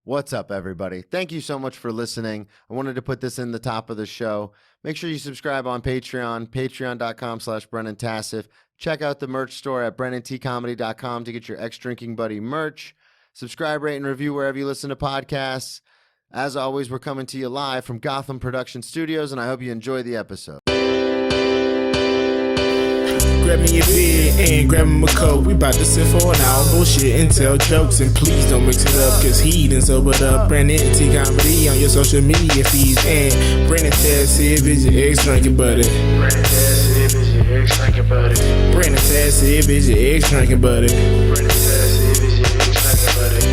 What's up, everybody? Thank you so much for listening. I wanted to put this in the top of the show. Make sure you subscribe on Patreon, patreon.com/Brennan Tassif. Check out the merch store at brennantcomedy.com to get your ex-drinking buddy merch. Subscribe, rate, and review wherever you listen to podcasts. As always, we're coming to you live from Gotham Production Studios, and I hope you enjoy the episode. Grab me a beer and grab me a coke. We bout to sit for an hour, bullshit and tell jokes. And please don't mix it up, cause he done sobered up. Brennan T Comedy on your social media feeds. And Brennan Tassif is your ex-drinking buddy. Brennan Tassif is your ex-drinking buddy. Brennan Tassif is your ex-drinking buddy. Brennan Tassif is your ex-drinking buddy.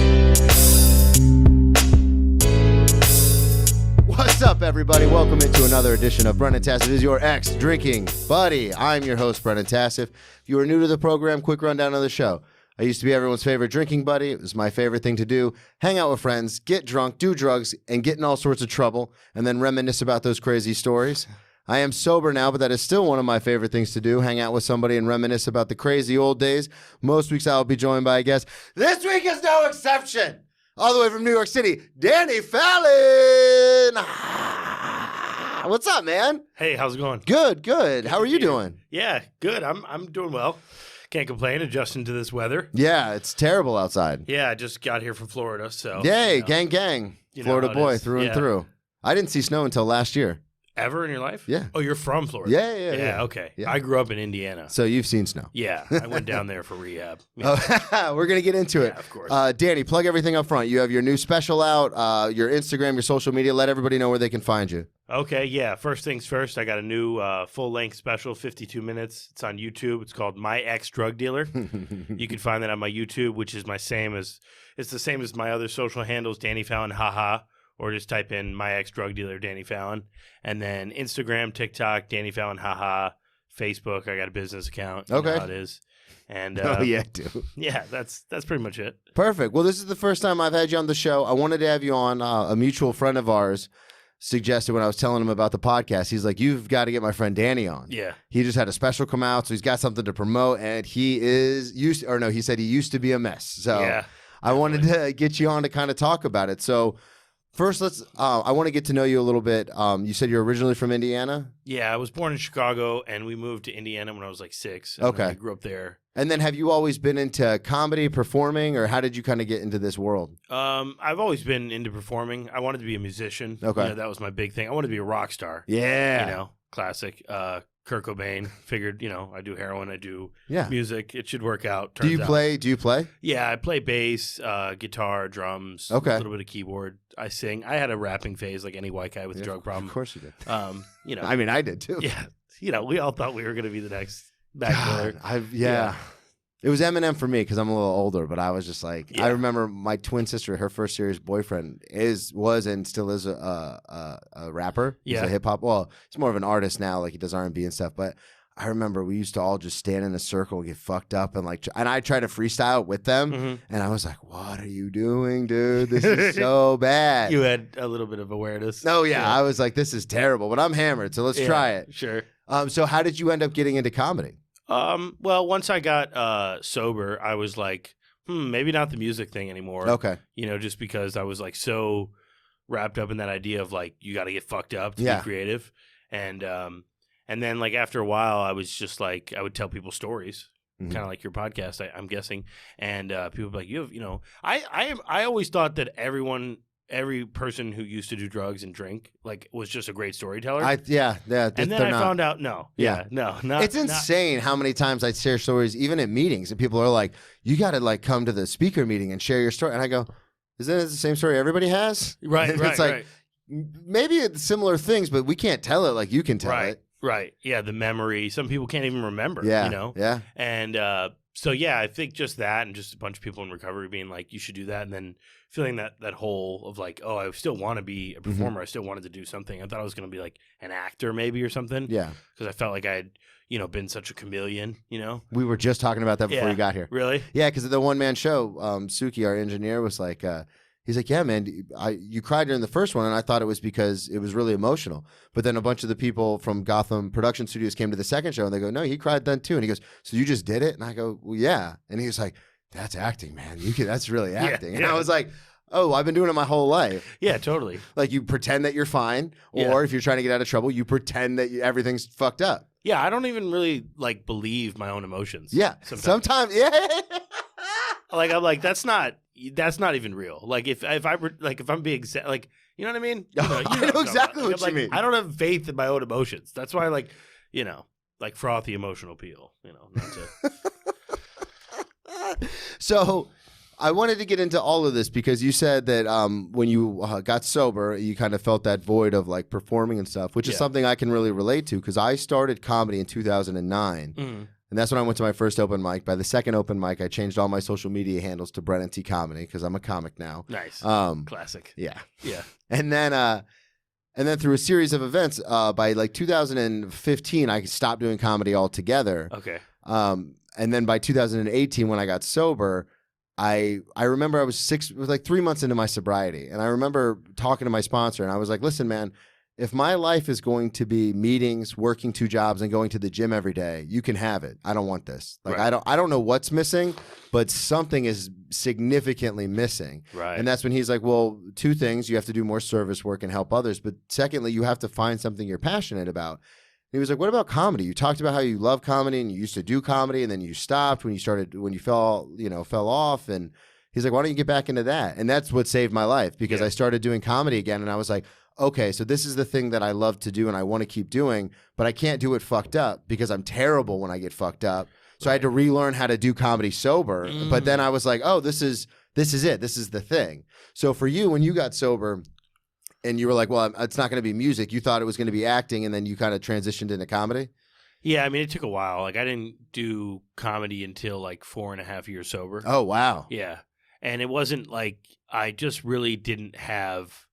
What's up, everybody? Welcome into another edition of Brennan Tassif is your ex-drinking buddy. I'm your host, Brennan Tassif. If you are new to the program, quick rundown of the show. I used to be everyone's favorite drinking buddy. It was my favorite thing to do. Hang out with friends, get drunk, do drugs, and get in all sorts of trouble, and then reminisce about those crazy stories. I am sober now, but that is still one of my favorite things to do. Hang out with somebody and reminisce about the crazy old days. Most weeks I will be joined by a guest. This week is no exception. All the way from New York City, Danny Fallon. What's up, man? Hey, how's it going? Good. How are you doing? Yeah, good. I'm doing well. Can't complain. Adjusting to this weather. Yeah, it's terrible outside. Yeah, I just got here from Florida, so. Yay, you know, gang. you know Florida how it boy is. through and Yeah. through. I didn't see snow until last year. Ever in your life? Yeah. Oh, you're from Florida? Yeah. Okay. Yeah. I grew up in Indiana. So you've seen snow. Yeah, I went down there for rehab. Yeah, Oh, we're going to get into it. Yeah, of course. Danny, plug everything up front. You have your new special out, your Instagram, your social media. Let everybody know where they can find you. Okay, yeah. First things first, I got a new full-length special, 52 minutes. It's on YouTube. It's called My Ex-Drug Dealer. You can find that on my YouTube, which is the same as my other social handles, Danny Fallon, haha. Or just type in My Ex-Drug Dealer, Danny Fallon. And then Instagram, TikTok, Danny Fallon, haha. Facebook, I got a business account. You know Okay. how it is. And Oh, yeah, I do. yeah, that's pretty much it. Perfect. Well, this is the first time I've had you on the show. I wanted to have you on. A mutual friend of ours suggested when I was telling him about the podcast. He's like, you've got to get my friend Danny on. Yeah. He just had a special come out, so he's got something to promote, and he said he used to be a mess. So Yeah. I wanted to get you on to kind of talk about it. So first, I want to get to know you a little bit. You said you're originally from Indiana? Yeah, I was born in Chicago, and we moved to Indiana when I was like 6. And Okay. I grew up there. And then have you always been into comedy, performing, or how did you kind of get into this world? I've always been into performing. I wanted to be a musician. Okay. You know, that was my big thing. I wanted to be a rock star. Yeah. You know, classic. Kurt Cobain. Figured, I do heroin, I do Yeah. music. It should work out. Do you turns out. play? Do you play? Yeah, I play bass, guitar, drums, Okay. a little bit of keyboard. I sing. I had a rapping phase like any white guy with a drug problem. Of course you did. You know, I mean, I did too. yeah, we all thought we were going to be the next back killer. Yeah. It was Eminem for me because I'm a little older, but I was just like, Yeah. I remember my twin sister, her first serious boyfriend was and still is a rapper. He's Yeah. a hip hop. Well, he's more of an artist now, like he does R&B and stuff. But I remember we used to all just stand in a circle and get fucked up and I tried to freestyle with them, Mhm. and I was like, "What are you doing, dude? This is so bad." You had a little bit of awareness. Oh yeah, I was like, "This is terrible," but I'm hammered, so let's Yeah, try it. Sure. So how did you end up getting into comedy? Well, once I got sober, I was like, maybe not the music thing anymore. Okay. Just because I was like so wrapped up in that idea of like you got to get fucked up to Yeah. be creative, and then like after a while, I was just like I would tell people stories, Mhm. kind of like your podcast, I'm guessing, and people would be like, I always thought that every person who used to do drugs and drink like was just a great storyteller. And then I found out no. Yeah. No, not. It's insane how many times I share stories, even at meetings, and people are like, "You got to like come to the speaker meeting and share your story." And I go, "Isn't it the same story everybody has?" Right, And right, it's like right. maybe it's similar things, but we can't tell it like you can tell it. Right. Yeah, the memory. Some people can't even remember. Yeah, yeah. And so yeah, I think just that, and just a bunch of people in recovery being like, "You should do that," and then feeling that hole of like, "Oh, I still want to be a performer. I still wanted to do something. I thought I was going to be like an actor maybe or something." Yeah. Because I felt like I had been such a chameleon. We were just talking about that before Yeah. you got here. Really? Yeah, because the one man show, Suki, our engineer, was like, he's like, "Yeah, man, you cried during the first one," and I thought it was because it was really emotional. But then a bunch of the people from Gotham Production Studios came to the second show, and they go, "No, he cried then too." And he goes, "So you just did it?" And I go, "Well, yeah." And he was like, "That's acting, man. That's really acting." And yeah. I was like, oh, I've been doing it my whole life. Yeah, totally. Like you pretend that you're fine, or Yeah. if you're trying to get out of trouble, you pretend that everything's fucked up. Yeah, I don't even really like believe my own emotions. Yeah, sometimes yeah. Like I'm like that's not even real. Like if I'm being like you know what I mean? You know I know exactly what you mean. I don't have faith in my own emotions. That's why like frothy emotional peel. Not to. So I wanted to get into all of this because you said that when you got sober, you kind of felt that void of like performing and stuff, which is something I can really relate to because I started comedy in 2009. Mm. And that's when I went to my first open mic. By the second open mic, I changed all my social media handles to Brennan T Comedy because I'm a comic now. Nice. Classic. Yeah. Yeah. And then through a series of events, by like 2015, I stopped doing comedy altogether. Okay. And then by 2018, when I got sober, I remember it was like 3 months into my sobriety. And I remember talking to my sponsor and I was like, listen, man, if my life is going to be meetings, working 2 jobs and going to the gym every day, you can have it. I don't want this. Like, right. I don't know what's missing, but something is significantly missing. Right. And that's when he's like, well, 2 things. You have to do more service work and help others. But secondly, you have to find something you're passionate about. He was like, what about comedy? You talked about how you love comedy and you used to do comedy and then you stopped when you fell off. And he's like, why don't you get back into that? And that's what saved my life because I started doing comedy again. And I was like, okay, so this is the thing that I love to do and I want to keep doing, but I can't do it fucked up because I'm terrible when I get fucked up. So I had to relearn how to do comedy sober. But then I was like, oh, this is it. This is the thing. So for you, when you got sober, and you were like, well, it's not going to be music. You thought it was going to be acting, and then you kind of transitioned into comedy? Yeah, I mean, it took a while. Like, I didn't do comedy until like 4.5 years sober. Oh, wow. Yeah. And it wasn't like I just really didn't have.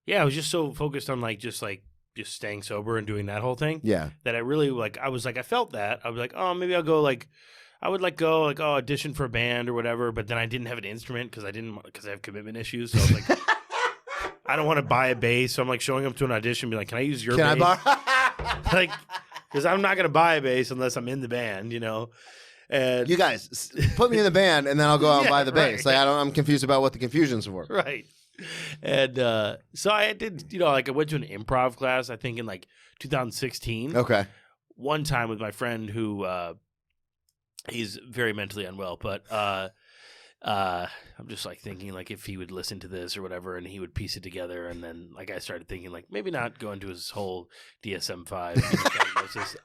Yeah, I was just so focused on just staying sober and doing that whole thing. Yeah. That I really I felt that. I was like, oh, maybe I'll go I would audition for a band or whatever, but then I didn't have an instrument because I have commitment issues. So I was like, I don't want to buy a bass, so I'm like showing up to an audition, and be like, "Can I use your bass?" Like, because I'm not gonna buy a bass unless I'm in the band, And you guys put me in the band, and then I'll go out and buy the bass. Right. Like I'm confused about what the confusion's for. Right. And so I did, I went to an improv class, I think in like 2016. Okay. One time with my friend who he's very mentally unwell, but I'm just like thinking like if he would listen to this or whatever and he would piece it together, and then like I started thinking like maybe not go into his whole DSM-5 diagnosis.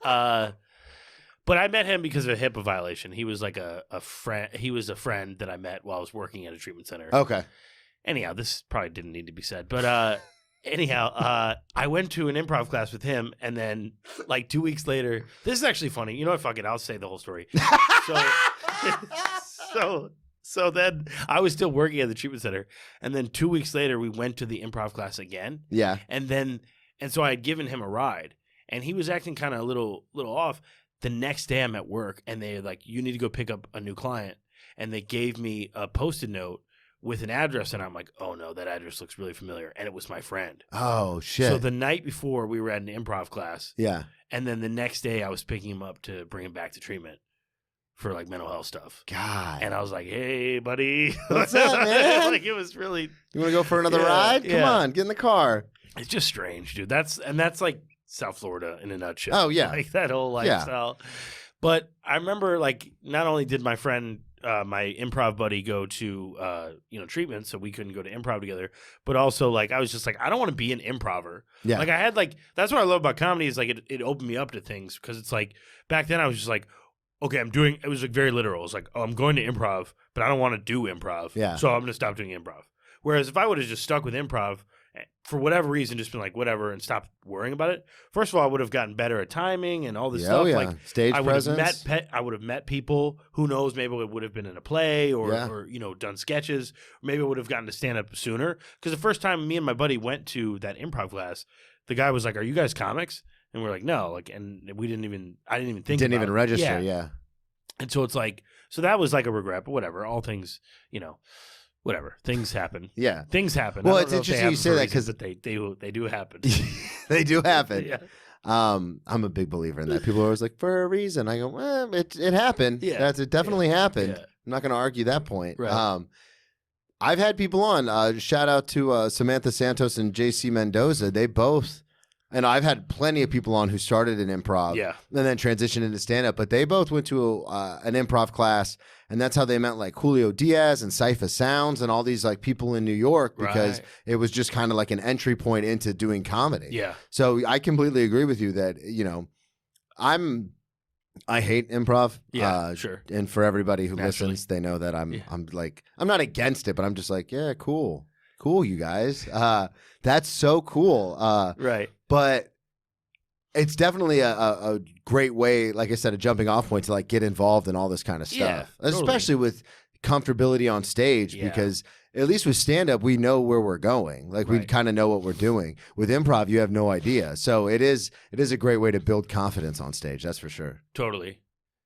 But I met him because of a HIPAA violation. He was like a friend. He was a friend that I met while I was working at a treatment center. Okay. Anyhow, this probably didn't need to be said, but anyhow, I went to an improv class with him, and then like 2 weeks later, this is actually funny. You know what? Fuck it, I'll say the whole story. So then I was still working at the treatment center, and then 2 weeks later, we went to the improv class again. Yeah. And so I had given him a ride, and he was acting kind of a little off. The next day, I'm at work, and they're like, "You need to go pick up a new client," and they gave me a Post-it note with an address, and I'm like, oh no, that address looks really familiar, and it was my friend. Oh shit. So the night before we were at an improv class, yeah, and then the next day I was picking him up to bring him back to treatment for like mental health stuff. God. And I was like, hey buddy, what's up, man? Like it was really. You want to go for another ride? Come on, get in the car. It's just strange, dude. That's like South Florida in a nutshell. Oh yeah, like that whole lifestyle. Yeah. But I remember like not only did my friend. My improv buddy go to treatment, so we couldn't go to improv together. But also, like, I was just like, I don't want to be an improver. Yeah. Like, I had like that's what I love about comedy is like it opened me up to things because it's like back then I was just like, okay, it was like very literal. It was like, oh, I'm going to improv, but I don't want to do improv. Yeah. So I'm gonna stop doing improv. Whereas if I would have just stuck with improv for whatever reason, just been like whatever and stopped worrying about it. First of all, I would have gotten better at timing and all this stuff. Yeah. Like stage presence. I would have met people. Who knows? Maybe it would have been in a play or done sketches. Or maybe I would have gotten to stand up sooner. Because the first time me and my buddy went to that improv class, the guy was like, "Are you guys comics?" And we're like, "No." Like, and I didn't even think. Didn't even register. Yeah. And so it's like, so that was like a regret, but whatever. All things, whatever. Things happen. Yeah. Things happen. Well, it's interesting you say that because they do happen. They do happen. Yeah. I'm a big believer in that. People are always like, for a reason. I go, well, it happened. Yeah. It definitely happened. Yeah. I'm not going to argue that point. Right. I've had people on. Shout out to Samantha Santos and JC Mendoza. They both, and I've had plenty of people on who started in improv Yeah. and then transitioned into stand-up, but they both went to an improv class, and that's how they met like Julio Diaz and Cypher Sounds and all these like people in New York because Right. it was just kind of like an entry point into doing comedy. Yeah. So I completely agree with you that, I hate improv. Yeah, sure. And for everybody who Naturally. listens, they know that I'm Yeah. I'm not against it, but I'm just like, yeah, cool, you guys. That's so cool. Right. But it's definitely a great way, like I said, a jumping off point to like get involved in all this kind of stuff, Yeah, totally. especially with comfortability on stage, Yeah. because at least with stand up, we know where we're going. Like we Right. kind of know what we're doing. With improv, you have no idea. So it is a great way to build confidence on stage. That's for sure. Totally.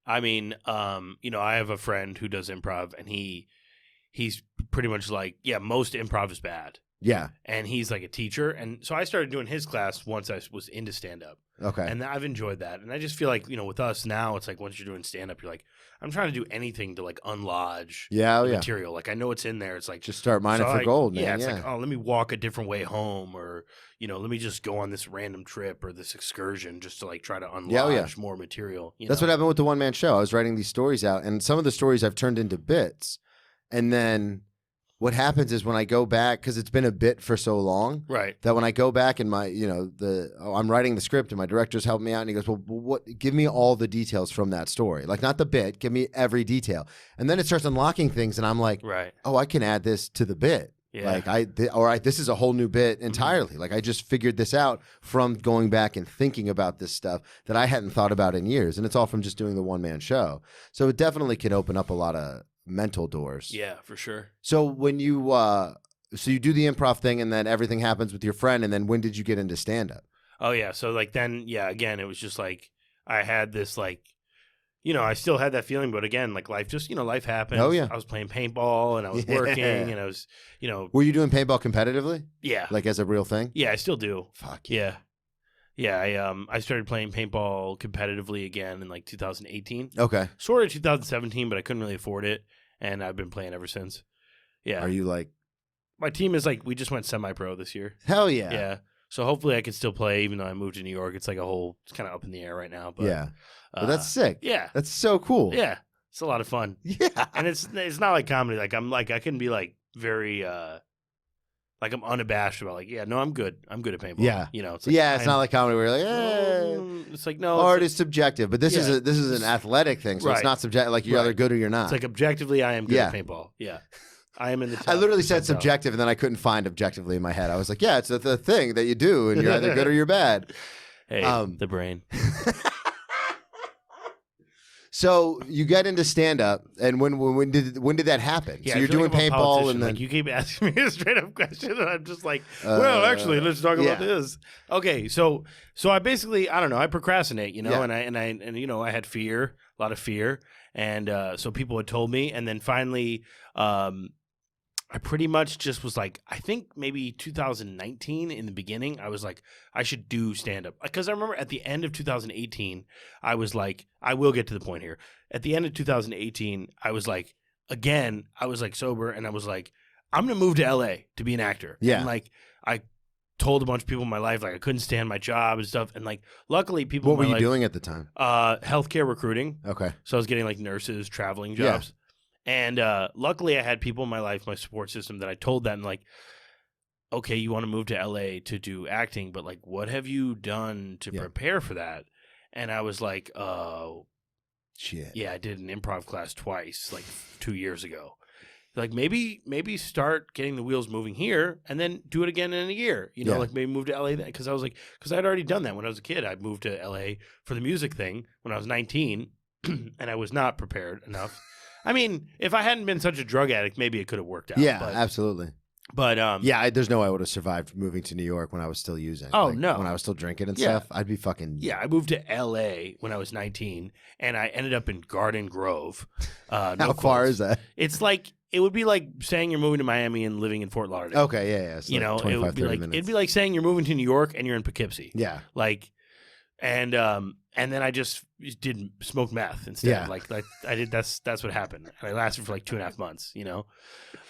I mean, I have a friend who does improv, and he's pretty much like, yeah, most improv is bad. Yeah. And he's like a teacher. And so I started doing his class once I was into stand-up. Okay. And I've enjoyed that. And I just feel like, with us now, it's like once you're doing stand-up, you're like, I'm trying to do anything to like unlodge Yeah. Oh, the yeah. material. Like I know it's in there. It's like, Just start mining so for I- gold, man. Yeah, it's like, oh, let me walk a different way home, or let me just go on this random trip or this excursion just to like try to unlodge Yeah, oh, yeah. more material. That's what happened with the one man show. I was writing these stories out, and some of the stories I've turned into bits. And then what happens is when I go back, because it's been a bit for so long, Right. that when I go back and I'm writing the script and my director's helping me out, and he goes, well, give me all the details from that story. Like not the bit, give me every detail. And then it starts unlocking things, and I'm like, Right. oh, I can add this to the bit. Yeah. Like this is a whole new bit entirely. Like I just figured this out from going back and thinking about this stuff that I hadn't thought about in years. And it's all from just doing the one man show. So it definitely can open up a lot of mental doors. Yeah, for sure. So when you do the improv thing, and then everything happens with your friend, and then when did you get into stand up? Oh yeah. So like then, yeah, again, it was just like I had this like, I still had that feeling, but again, like life just, life happens. Oh, yeah. I was playing paintball and I was Yeah. working and I was, Were you doing paintball competitively? yeah. Like as a real thing? Yeah, I still do. Fuck Yeah. Yeah, I started playing paintball competitively again in like 2018. Okay. Sort of 2017, but I couldn't really afford it, and I've been playing ever since. Yeah. Are you like, My team is like, we just went semi-pro this year. hell yeah. Yeah. So hopefully I can still play even though I moved to New York. It's like it's kind of up in the air right now, but Yeah. But that's sick. yeah. That's so cool. Yeah. It's a lot of fun. Yeah. And it's not like comedy. Like I can be like very like I'm unabashed about like, yeah, no, I'm good. I'm good at paintball. Yeah. It's like, It's not like comedy where you're like, it's like no, art it's, is subjective, but this Yeah. is an athletic thing, so it's Right. not subjective. Like you're Right. either good or you're not. it's like objectively I am good Yeah. at paintball. Yeah. I am in the top. I literally said percentile. subjective, and then I couldn't find objectively in my head. I was like, yeah, it's the thing that you do, and you're either good or you're bad. Hey, the brain. So you get into stand up, and when did that happen? Yeah, so I you're feel doing like I'm a paintball, politician. and then like you keep asking me a straight up question, and I'm just like, well, actually, let's talk about yeah. this. Okay, so I basically, I don't know, I procrastinate, Yeah. and I had fear, a lot of fear, and so people had told me, and then finally, I pretty much just was like, I think maybe 2019 in the beginning, I was like, I should do stand up. Because I remember at the end of 2018, I was like, I will get to the point here. At the end of 2018, I was like, again, I was like sober and I was like, I'm going to move to LA to be an actor. Yeah. And like, I told a bunch of people in my life, like I couldn't stand my job and stuff. And like, luckily people what in were my you life, doing at the time? healthcare recruiting. Okay. So I was getting like nurses, traveling Yeah. jobs. And luckily I had people in my life, my support system, that I told that and like, okay, you want to move to LA to do acting, but like, what have you done to Yeah. prepare for that? And I was like, oh, Shit. yeah, I did an improv class twice, like 2 years ago. Like maybe start getting the wheels moving here and then do it again in a year, Yeah. like maybe move to LA. Because I was like, because I'd already done that when I was a kid. I moved to LA for the music thing when I was 19 and I was not prepared enough. I mean, if I hadn't been such a drug addict, maybe it could have worked out. Yeah, but, absolutely. but Yeah, there's no way I would have survived moving to New York when I was still using. Oh, Like, no. when I was still drinking and Yeah. stuff, I'd be fucking. yeah, I moved to LA when I was 19, and I ended up in Garden Grove. How far is that? It's like it would be like saying you're moving to Miami and living in Fort Lauderdale. Okay, yeah. It's You like know, 25, it would be 30 like minutes. it'd be like saying you're moving to New York and you're in Poughkeepsie. Yeah. Like, And then I just didn't smoke meth instead. Yeah. Like I did. That's what happened. And I lasted for like 2.5 months.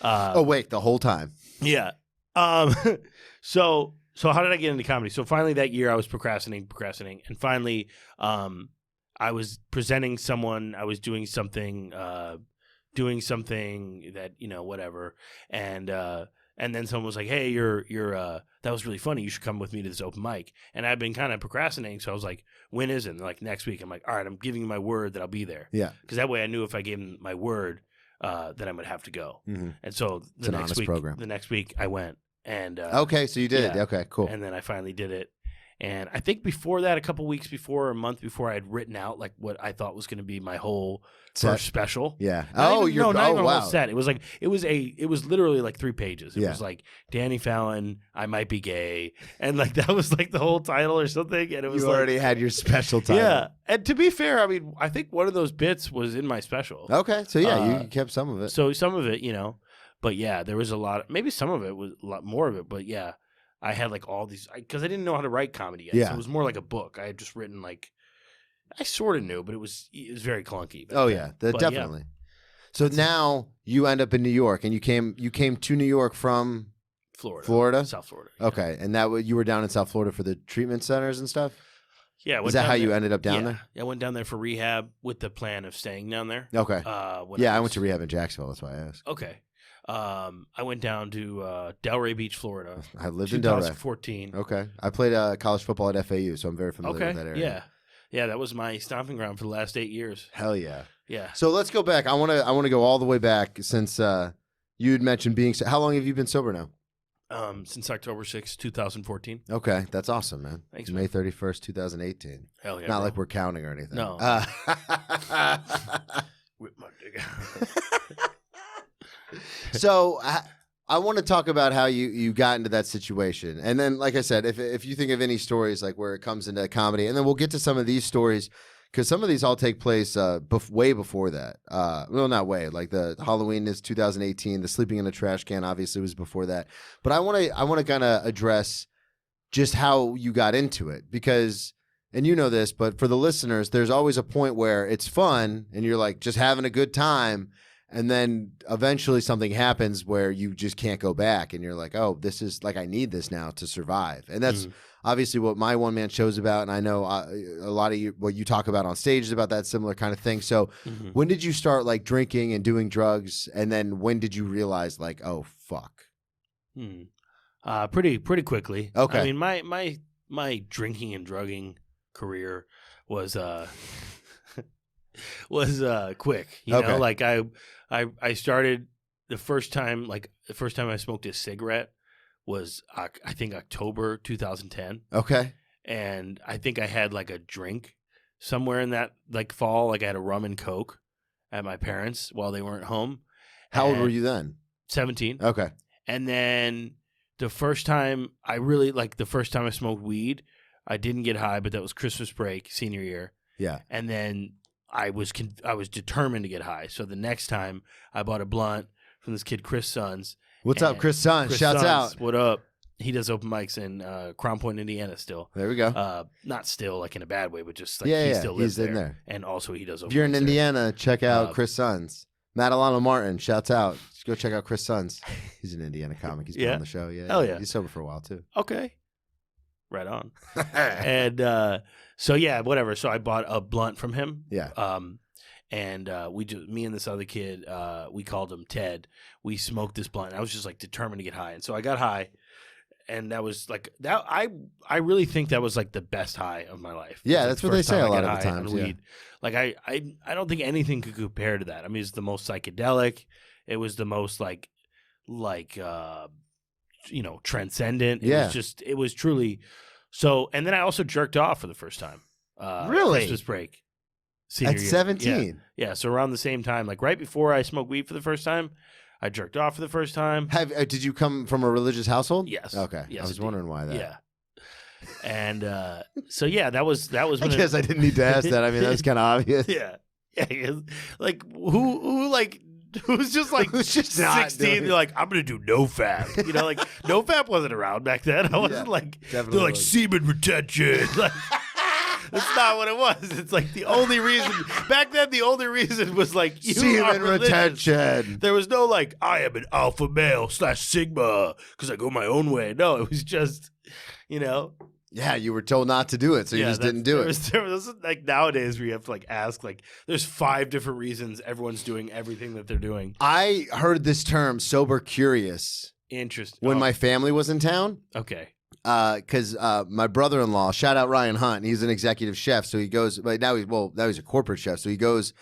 Oh wait, the whole time. Yeah. So how did I get into comedy? So finally that year I was procrastinating, and finally I was presenting someone. I was doing something that whatever, and then someone was like, "Hey, you're that was really funny. You should come with me to this open mic." And I've been kind of procrastinating, so I was like, "When is it?" And they're like, "Next week." I'm like, "All right, I'm giving you my word that I'll be there." Yeah. Because that way I knew if I gave them my word, that I would have to go. Mm-hmm. And so It's an honest program. the next week I went, and Okay, so you did. yeah. Okay, cool. and then I finally did it. And I think before that, a couple weeks before, or a month before, I had written out like what I thought was going to be my whole Set. first special. Yeah. Not even a wow. whole set. It was like it was literally like 3 pages. It Yeah. was like Danny Fallon, I might be gay, and like that was like the whole title or something. And it was You like, already had your special title. yeah. And to be fair, I mean, I think one of those bits was in my special. Okay, so yeah, you kept some of it. So some of it, but yeah, there was a lot. Maybe some of it was a lot more of it, but yeah. I had like all these because I didn't know how to write comedy yet. Yeah. So it was more like a book. I had just written like I sort of knew, but it was very clunky. Oh yeah, definitely. Yeah. So now you end up in New York, and you came to New York from Florida? South Florida. Okay, and you were down in South Florida for the treatment centers and stuff. Yeah. Is that how you ended up down there? Yeah, I went down there for rehab with the plan of staying down there. Okay. I went to rehab in Jacksonville. That's why I asked. Okay. I went down to Delray Beach, Florida. I lived in Delray. 2014. Okay. I played college football at FAU, so I'm very familiar with that area. Yeah. Yeah, that was my stomping ground for the last 8 years. Hell yeah. Yeah. So let's go back. I want to go all the way back since you had mentioned being. How long have you been sober now? Since October 6, 2014. Okay, that's awesome, man. Thanks, May 31st, 2018. Hell yeah. Not bro. like we're counting or anything. No. Whip my dick. So I want to talk about how you got into that situation, and then, like I said, if you think of any stories like where it comes into comedy, and then we'll get to some of these stories because some of these all take place way before that. Well, not way. Like the Halloween is 2018. The sleeping in a trash can obviously was before that. But I want to kind of address just how you got into it because. And you know this, but for the listeners, there's always a point where it's fun and you're like just having a good time. And then eventually something happens where you just can't go back. And you're like, oh, this is like, I need this now to survive. And that's obviously what my one man show's about. And I know a lot of what you talk about on stage is about that similar kind of thing. So when did you start like drinking and doing drugs? And then when did you realize like, oh, fuck? Pretty quickly. Okay. I mean, my drinking and drugging career was quick. You know, like I started the first time I smoked a cigarette was I think October 2010. Okay. And I think I had like a drink somewhere in that like fall. Like I had a rum and Coke at my parents' while they weren't home. How old were you then? 17. Okay. And then the first time I smoked weed, I didn't get high, but that was Christmas break, senior year. Yeah. And then I was determined to get high. So the next time I bought a blunt from this kid, Chris Sons. What's up, Chris Sons? Chris Shouts Sons, out. What up? He does open mics in Crown Point, Indiana still. There we go. Not still like in a bad way, but just like he still lives he's in there. there. And also he does open If you're in mics there. Indiana, check out Chris Sons. Madelano Martin, shouts out. Just go check out Chris Sons. He's an Indiana comic. He's been on the show. Yeah. Hell yeah. He's sober for a while too. Okay. Right on. And so yeah, whatever. So I bought a blunt from him. Yeah. And me and this other kid, we called him Ted. We smoked this blunt. I was just like determined to get high, and so I got high, and that was like that. I really think that was like the best high of my life. Yeah, like that's what they say a lot of the times. On Yeah. weed. Like I don't think anything could compare to that. I mean, it's the most psychedelic. It was the most like transcendent. It was truly so. And then I also jerked off for the first time. Really? Christmas break. Senior At year. 17? Yeah, so around the same time, like right before I smoked weed for the first time, I jerked off for the first time. Did you come from a religious household? Yes. Okay. Yes, I was indeed. wondering why that. Yeah. And so yeah, that was I when guess I didn't need to ask that. I mean, that's kind of obvious. Yeah. Yeah. Like who's just like Who's just not 16? doing it? They're like, I'm gonna do no fap. You know, like no fap wasn't around back then. I wasn't like definitely they're like wasn't. semen retention. Like That's not what it was. It's like the only reason back then. The only reason was like you Semen are religious. retention. There was no like I am an alpha male / sigma because I go my own way. No, it was just Yeah, you were told not to do it, so you just didn't do it. There was like nowadays where you have to like ask like there's 5 different reasons everyone's doing everything that they're doing. I heard this term sober curious Interesting. when my family was in town. Okay. Because my brother-in-law, shout out Ryan Hunt, he's an executive chef, so he goes. But now he's a corporate chef, so he goes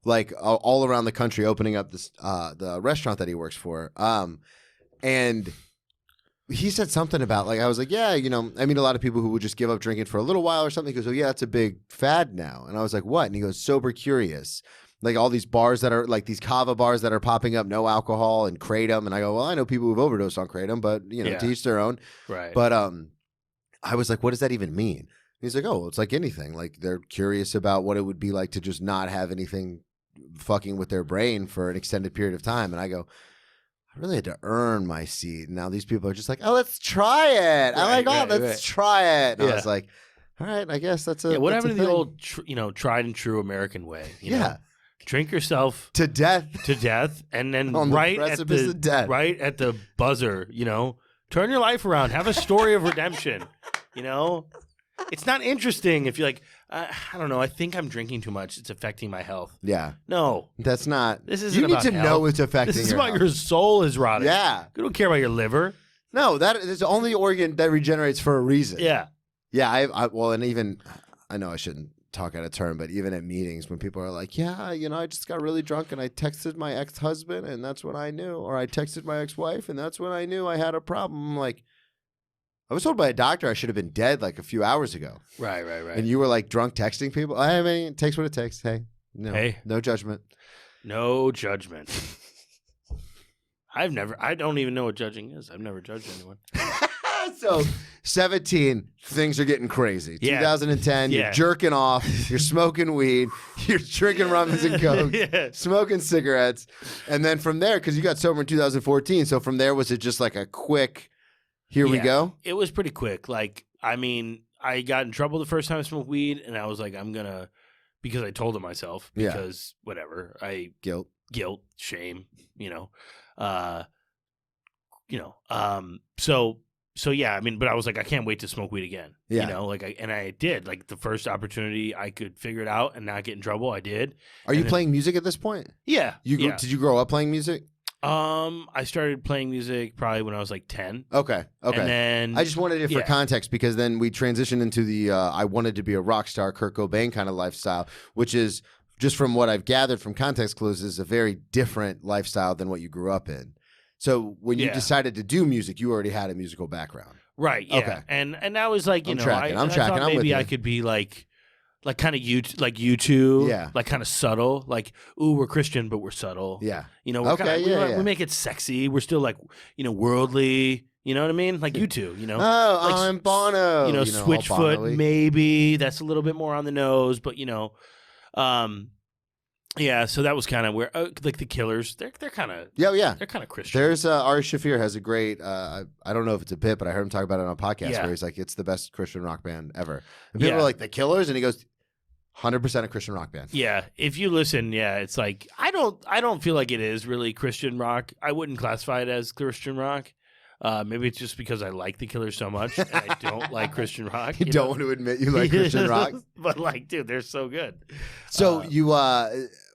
like all around the country, opening up this the restaurant that he works for. And he said something about like I was like, yeah, I meet a lot of people who would just give up drinking for a little while or something. He goes, oh yeah, that's a big fad now. And I was like, what? And he goes, sober curious. Like all these bars that are like these kava bars that are popping up, no alcohol and kratom. And I go, well, I know people who've overdosed on kratom, but to each their own. Right. But I was like, what does that even mean? And he's like, oh, well, it's like anything. Like they're curious about what it would be like to just not have anything fucking with their brain for an extended period of time. And I go, I really had to earn my seat. And now these people are just like, oh, let's try it. Let's try it. And I was like, all right, I guess that's a what that's happened a to the thing. old tried and true American way? You Yeah. know? Drink yourself To death. and then On the right precipice of death. right at the buzzer, turn your life around. Have a story of redemption. It's not interesting if you're like, I don't know. I think I'm drinking too much. It's affecting my health. Yeah. No, That's not. this isn't You need about to health. know it's affecting This is your about health. your soul is rotting. Yeah. You don't care about your liver. No, that is the only organ that regenerates for a reason. Yeah. Yeah. And even, I know I shouldn't talk out of turn, but even at meetings when people are like, yeah, I just got really drunk and I texted my ex-husband and that's when I knew, or I texted my ex-wife and that's when I knew I had a problem. I'm like, I was told by a doctor I should have been dead like a few hours ago. Right. And you were like drunk texting people. I mean, it takes what it takes. Hey, no judgment. No judgment. I don't even know what judging is. I've never judged anyone. So 17, things are getting crazy. Yeah. 2010, you're jerking off, you're smoking weed, you're drinking rummies and coke, Yeah. smoking cigarettes. And then from there, because you got sober in 2014, so from there, was it just like a quick, here we go? It was pretty quick. Like, I mean, I got in trouble the first time I smoked weed, and I was like, because I told it myself, because whatever, guilt, shame, So yeah, I mean, but I was like, I can't wait to smoke weed again. Yeah. And I did. Like the first opportunity I could figure it out and not get in trouble, I did. Are you playing music at this point? Yeah. Did you grow up playing music? I started playing music probably when I was like 10. Okay. And then I just wanted it for context because then we transitioned into the I wanted to be a rock star, Kurt Cobain kind of lifestyle, which is just from what I've gathered from context clues is a very different lifestyle than what you grew up in. So when you decided to do music, you already had a musical background. Right, yeah. Okay. And that was like, I'm tracking. I thought I'm with maybe you. I could be like kind of YouTube, Yeah. like kind of subtle, like, ooh, we're Christian, but we're subtle. Yeah. We're Okay, we make it sexy. We're still like, worldly. You know what I mean? Like you two, Oh, like, I'm Bono. Switchfoot, all Bono-y. maybe. That's a little bit more on the nose, but yeah, so that was kind of where, like the Killers, they're kind of, they're kind of Christian. There's Ari Shafir has a great, I don't know if it's a bit, but I heard him talk about it on a podcast Yeah. where he's like, it's the best Christian rock band ever. And people are like, the Killers? And he goes, 100% a Christian rock band. Yeah, if you listen, it's like I don't feel like it is really Christian rock. I wouldn't classify it as Christian rock. Maybe it's just because I like the Killers so much and I don't like Christian rock. You don't want to admit you like Christian rock? But like, dude, they're so good. So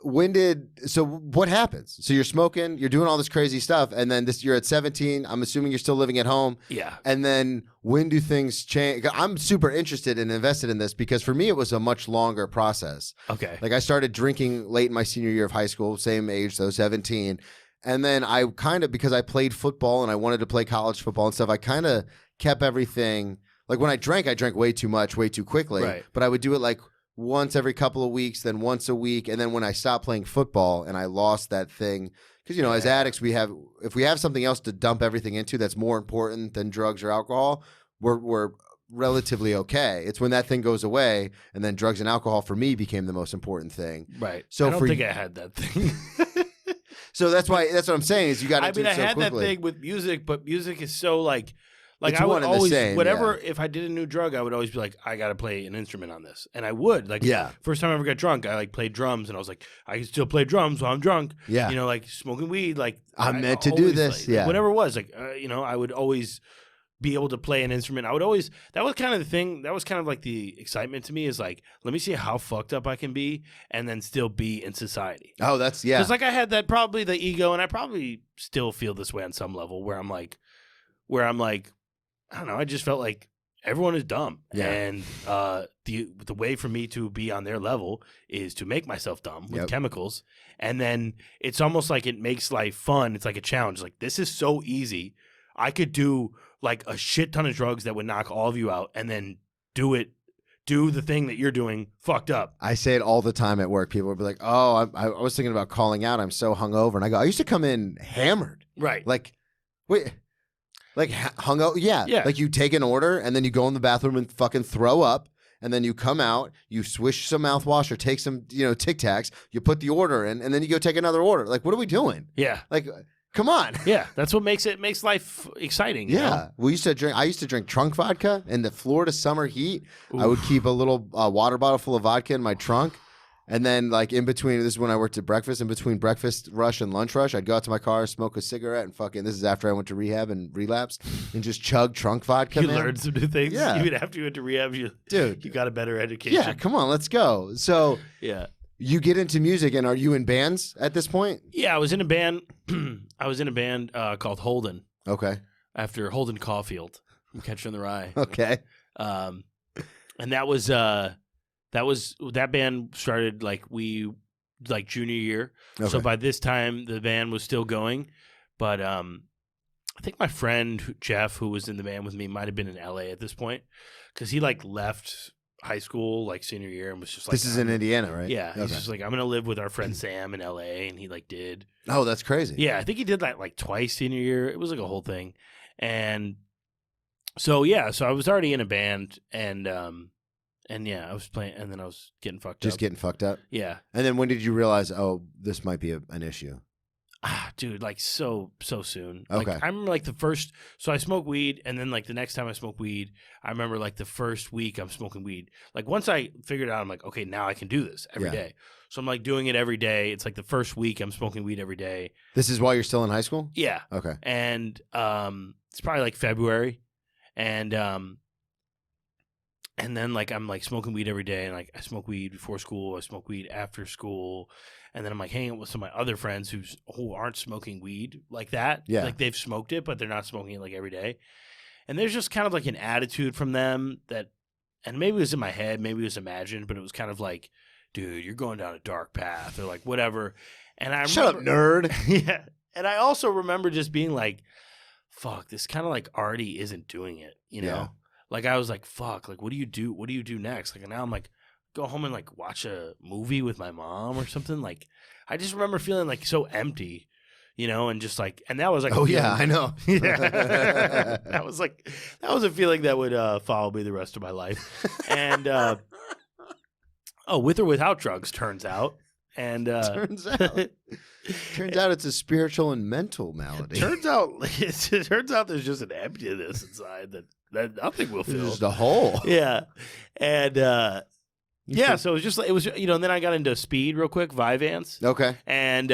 what happens? So you're smoking, you're doing all this crazy stuff, and then you're at 17. I'm assuming you're still living at home. Yeah. And then when do things change? I'm super interested and invested in this because for me, it was a much longer process. Okay. Like I started drinking late in my senior year of high school, same age, so 17. And then I kind of, because I played football and I wanted to play college football and stuff, I kind of kept everything. Like when I drank way too much, way too quickly. Right. But I would do it like once every couple of weeks, then once a week. And then when I stopped playing football and I lost that thing, because, as addicts, if we have something else to dump everything into that's more important than drugs or alcohol, we're relatively okay. It's when that thing goes away and then drugs and alcohol for me became the most important thing. Right. So I don't think I had that thing. So that's what I'm saying is you got to do it so I had quickly. that thing with music, but music is so like Like It's I would one and the always, same, whatever. If I did a new drug, I would always be like, I got to play an instrument on this, and I would. Like, Yeah. First time I ever got drunk, I like played drums, and I was like, I can still play drums while I'm drunk. Yeah. You know, like smoking weed. Like I'm I meant to do always, this, like, yeah. Whatever it was, like you know, I would always be able to play an instrument. I would always. That was kind of the thing. That was kind of like the excitement to me. Is like, let me see how fucked up I can be, and then still be in society. Oh, that's yeah. Because like I had that probably the ego, and I probably still feel this way on some level, where I'm like, I don't know. I just felt like everyone is dumb, Yeah. and the way for me to be on their level is to make myself dumb with Yep. chemicals, and then it's almost like it makes life fun. It's like a challenge. Like this is so easy. I could do like a shit ton of drugs that would knock all of you out, and then do the thing that you're doing fucked up. I say it all the time at work. People will be like, "Oh, I was thinking about calling out. I'm so hungover," and I go, "I used to come in hammered. Right. Like, wait, like hungover? Yeah, Yeah. Like you take an order and then you go in the bathroom and fucking throw up, and then you come out, you swish some mouthwash or take some, Tic Tacs. You put the order in, and then you go take another order. Like, what are we doing? Yeah. Like, come on. Yeah. That's what makes life exciting. you know? Yeah, I used to drink trunk vodka in the Florida summer heat. I would keep a little water bottle full of vodka in my trunk, and then like in between, this is when I worked at breakfast. In between breakfast rush and lunch rush, I'd go out to my car, smoke a cigarette, and fucking. This is after I went to rehab and relapsed, and just chug trunk vodka. You man. learned some new things. Yeah. Even after you went to rehab, Dude. you got a better education. Yeah, come on, let's go. So Yeah. you get into music, and are you in bands at this point? Yeah, I was in a band. Called Holden Okay, after Holden Caulfield from Catcher in the Rye. okay, And that band started like junior year. okay. So by this time the band was still going, but I think my friend Jeff, who was in the band with me, might have been in LA at this point because he like left high school like senior year and was just like, This is in Indiana, right? Yeah, he's Okay. just like, I'm gonna live with our friend Sam in LA, and he like did. Oh, that's crazy. Yeah, I think he did that like twice senior year. It was like a whole thing, and so I was already in a band, and yeah, I was playing, and then I was getting fucked Just up. getting fucked up. Yeah, And then when did you realize, oh, this might be an issue? dude, like so soon. Okay. Like, I remember like the first. So I smoked weed, and then like the next time I smoked weed, I remember like the first week I'm smoking weed. Like once I figured out, I'm like, okay, now I can do this every day. So I'm like doing it every day. It's like the first week I'm smoking weed every day. This is while you're still in high school? Yeah. Okay. And it's probably like February, and then like I'm like smoking weed every day, and like I smoke weed before school, I smoke weed after school, and then I'm like hanging out with some of my other friends who aren't smoking weed like that. Yeah. Like they've smoked it, but they're not smoking it like every day. And there's just kind of like an attitude from them that, and maybe it was in my head, maybe it was imagined, but it was kind of like, dude, you're going down a dark path, or like whatever. And I Shut up, remember, nerd. yeah. And I also remember just being like, fuck, this kind of like already isn't doing it, you know? Yeah. Like I was like, fuck, like what do you do? What do you do next? Like now I'm like, go home and like watch a movie with my mom or something. Like I just remember feeling like so empty, you know, and just like, and that was like, Oh, yeah, I know. yeah. that was a feeling that would follow me the rest of my life. And with or without drugs, turns out. And Turns out it's a spiritual and mental malady. turns out there's just an emptiness inside that nothing will It's fill. just a hole. Yeah. And yeah, so it was and then I got into speed real quick, Vyvanse. Okay. And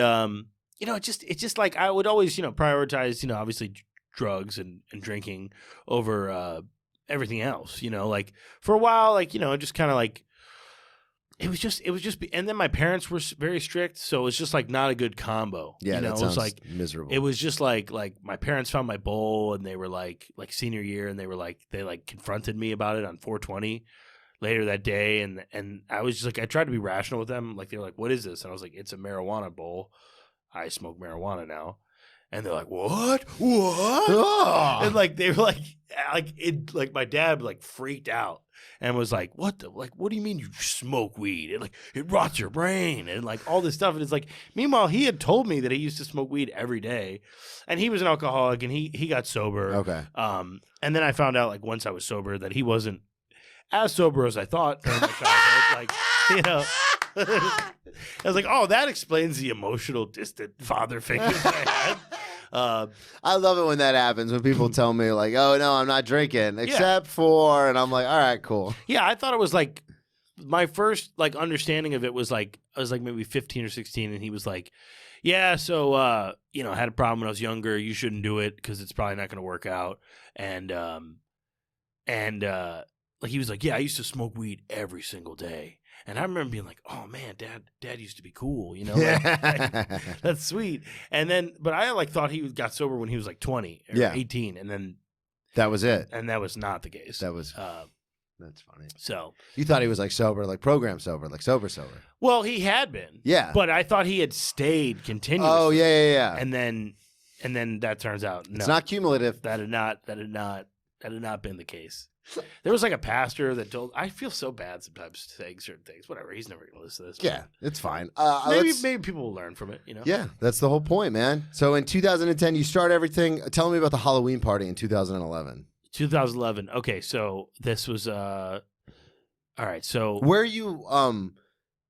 it's just like I would always, prioritize, obviously drugs and drinking over everything else, like for a while, like, just kind of like it was just and then my parents were very strict, so it was just like not a good combo. Yeah, that it sounds was like miserable. it was just like my parents found my bowl, and they were like senior year, and they were like they confronted me about it on 420 later that day, and I was just like, I tried to be rational with them. Like they were like, "What is this?" And I was like, "It's a marijuana bowl. I smoke marijuana now." And they're like, "What? What?" Oh. And like they were like my dad freaked out and was like, "What do you mean you smoke weed? It rots your brain," and like all this stuff. And it's like, meanwhile, he had told me that he used to smoke weed every day, and he was an alcoholic, and he got sober. Okay. And then I found out once I was sober that he wasn't as sober as I thought during my childhood. I was like, oh, that explains the emotional distant father figure that I had. I love it when that happens, when people tell me, like, oh, no, I'm not drinking, except for, and I'm like, all right, cool. Yeah, I thought it was like, my first like understanding of it was like, I was like maybe 15 or 16, and he was like, yeah, so, I had a problem when I was younger. You shouldn't do it because it's probably not going to work out. And like he was like, yeah, I used to smoke weed every single day. And I remember being like, oh man, dad used to be cool, like, that's sweet. And then, but I like thought he got sober when he was like 20 or 18. And then that was it. And that was not the case. That was, that's funny. So you thought he was like sober, like program sober, like sober. Well, he had been. Yeah. But I thought he had stayed continuously. Oh, yeah. And then that turns out, no. It's not cumulative. That had not been the case. There was like a pastor that told. I feel so bad sometimes saying certain things. Whatever. He's never going to listen to this. Yeah, it's fine. Maybe people will learn from it. Yeah, that's the whole point, man. So in 2010, you start everything. Tell me about the Halloween party in 2011. 2011. Okay, so this was all right. So where you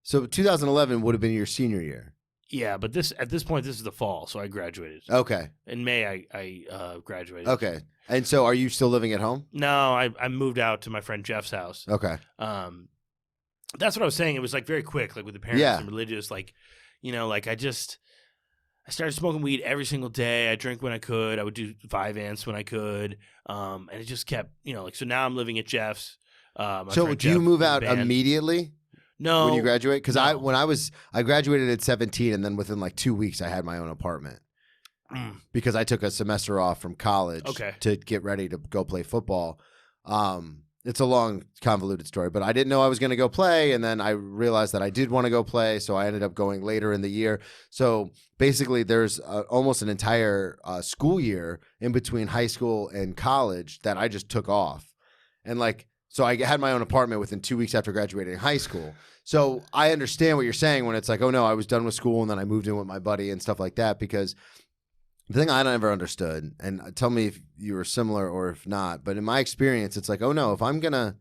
so 2011 would have been your senior year. Yeah, but at this point, this is the fall, so I graduated. Okay. In May, I graduated. Okay. And so are you still living at home? No, I moved out to my friend Jeff's house. Okay. That's what I was saying. It was like very quick, like with the parents and religious, like, like I started smoking weed every single day. I drank when I could. I would do 5 ants when I could. And it just kept, like, so now I'm living at Jeff's. So do you move out immediately? No. When you graduate? Because I graduated at 17, and then within like 2 weeks, I had my own apartment. Because I took a semester off from college to get ready to go play football. It's a long, convoluted story, but I didn't know I was going to go play, and then I realized that I did want to go play, so I ended up going later in the year. So basically, there's almost an entire school year in between high school and college that I just took off. And like, so I had my own apartment within 2 weeks after graduating high school. So I understand what you're saying when it's like, oh no, I was done with school, and then I moved in with my buddy and stuff like that, because the thing I never understood, and tell me if you were similar or if not, but in my experience, it's like, oh no, if I'm gonna,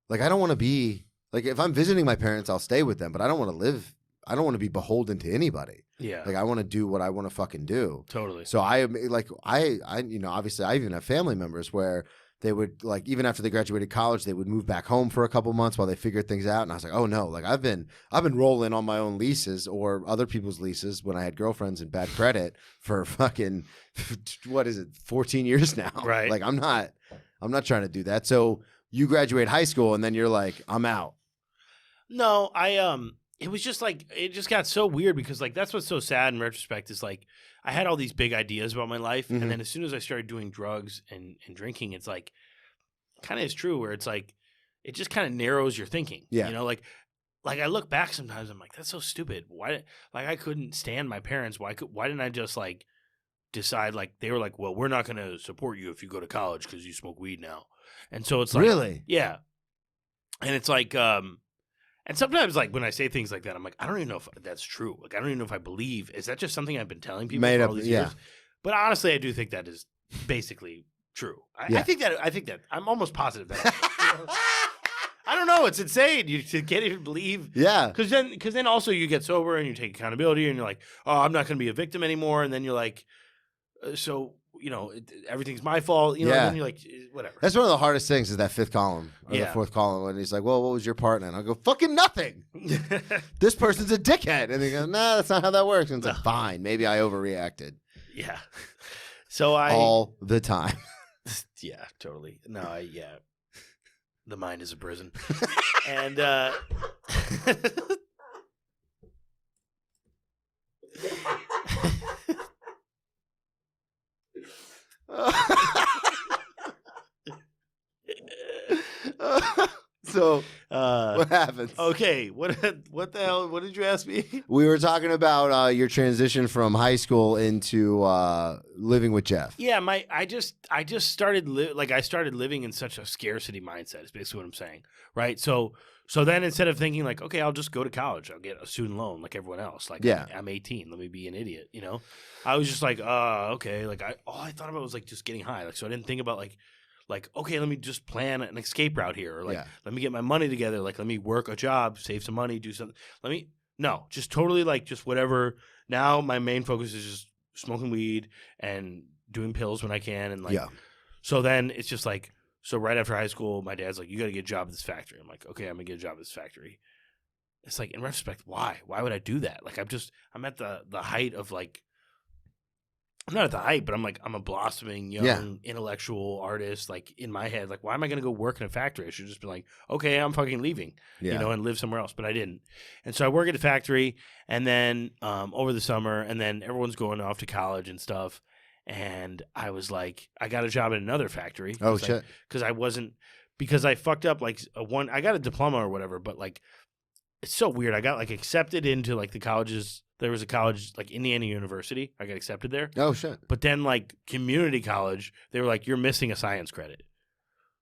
like, I don't want to be, like, if I'm visiting my parents, I'll stay with them, but I don't want to be beholden to anybody. Yeah. Like, I want to do what I want to fucking do. Totally. So I obviously I even have family members where they would, like, even after they graduated college, they would move back home for a couple months while they figured things out. And I was like, oh no, like I've been rolling on my own leases or other people's leases when I had girlfriends and bad credit for fucking, 14 years now. Right. Like I'm not trying to do that. So you graduate high school and then you're like, I'm out. No, it was just like, it just got so weird because like, that's what's so sad in retrospect is like, I had all these big ideas about my life. Mm-hmm. And then as soon as I started doing drugs and drinking, it's like, kind of is true where it's like, it just kind of narrows your thinking. Yeah. Like I look back sometimes, I'm like, that's so stupid. Why, like I couldn't stand my parents. Why didn't I just like decide like, they were like, well, we're not going to support you if you go to college because you smoke weed now. And so it's like, really? Yeah. And it's like, and sometimes, like, when I say things like that, I'm like, I don't even know if that's true. Like, I don't even know if I believe. Is that just something I've been telling people for all these years? But honestly, I do think that is basically true. I think that. I'm almost positive that. I don't know. It's insane. You can't even believe. Yeah. Because then also you get sober and you take accountability and you're like, oh, I'm not going to be a victim anymore. And then you're like, everything's my fault. And then you're like, whatever. That's one of the hardest things is that fifth column or the fourth column when he's like, well, what was your partner? And I'll go, fucking nothing. This person's a dickhead. And they go, nah, that's not how that works. And it's like, fine, maybe I overreacted. Yeah. So all the time. Yeah, totally. No, the mind is a prison. And so what happens? Okay, what the hell? What did you ask me? We were talking about your transition from high school into living with Jeff. Yeah, I just started I started living in such a scarcity mindset. Is basically what I'm saying, right? So then instead of thinking like, okay, I'll just go to college, I'll get a student loan like everyone else. Like, I'm 18, let me be an idiot, I was just like, okay, like all I thought about was like just getting high. Like, so I didn't think about like, okay, let me just plan an escape route here. Or like, let me get my money together. Like, let me work a job, save some money, do something. Just totally like just whatever. Now my main focus is just smoking weed and doing pills when I can. And like, Yeah. so then it's just like, so right after high school, my dad's like, you got to get a job at this factory. I'm like, okay, I'm going to get a job at this factory. It's like, in retrospect, why? Why would I do that? Like, I'm at the height of like, I'm not at the height, but I'm like, I'm a blossoming young intellectual artist. Like in my head, like, why am I going to go work in a factory? I should just be like, okay, I'm fucking leaving, and live somewhere else. But I didn't. And so I work at a factory, and then over the summer, and then everyone's going off to college and stuff. And I was like, I got a job at another factory. Oh, shit. Because I fucked up like I got a diploma or whatever, but like, it's so weird. I got like accepted into like the colleges. There was a college like Indiana University. I got accepted there. Oh, shit. But then like community college, they were like, you're missing a science credit.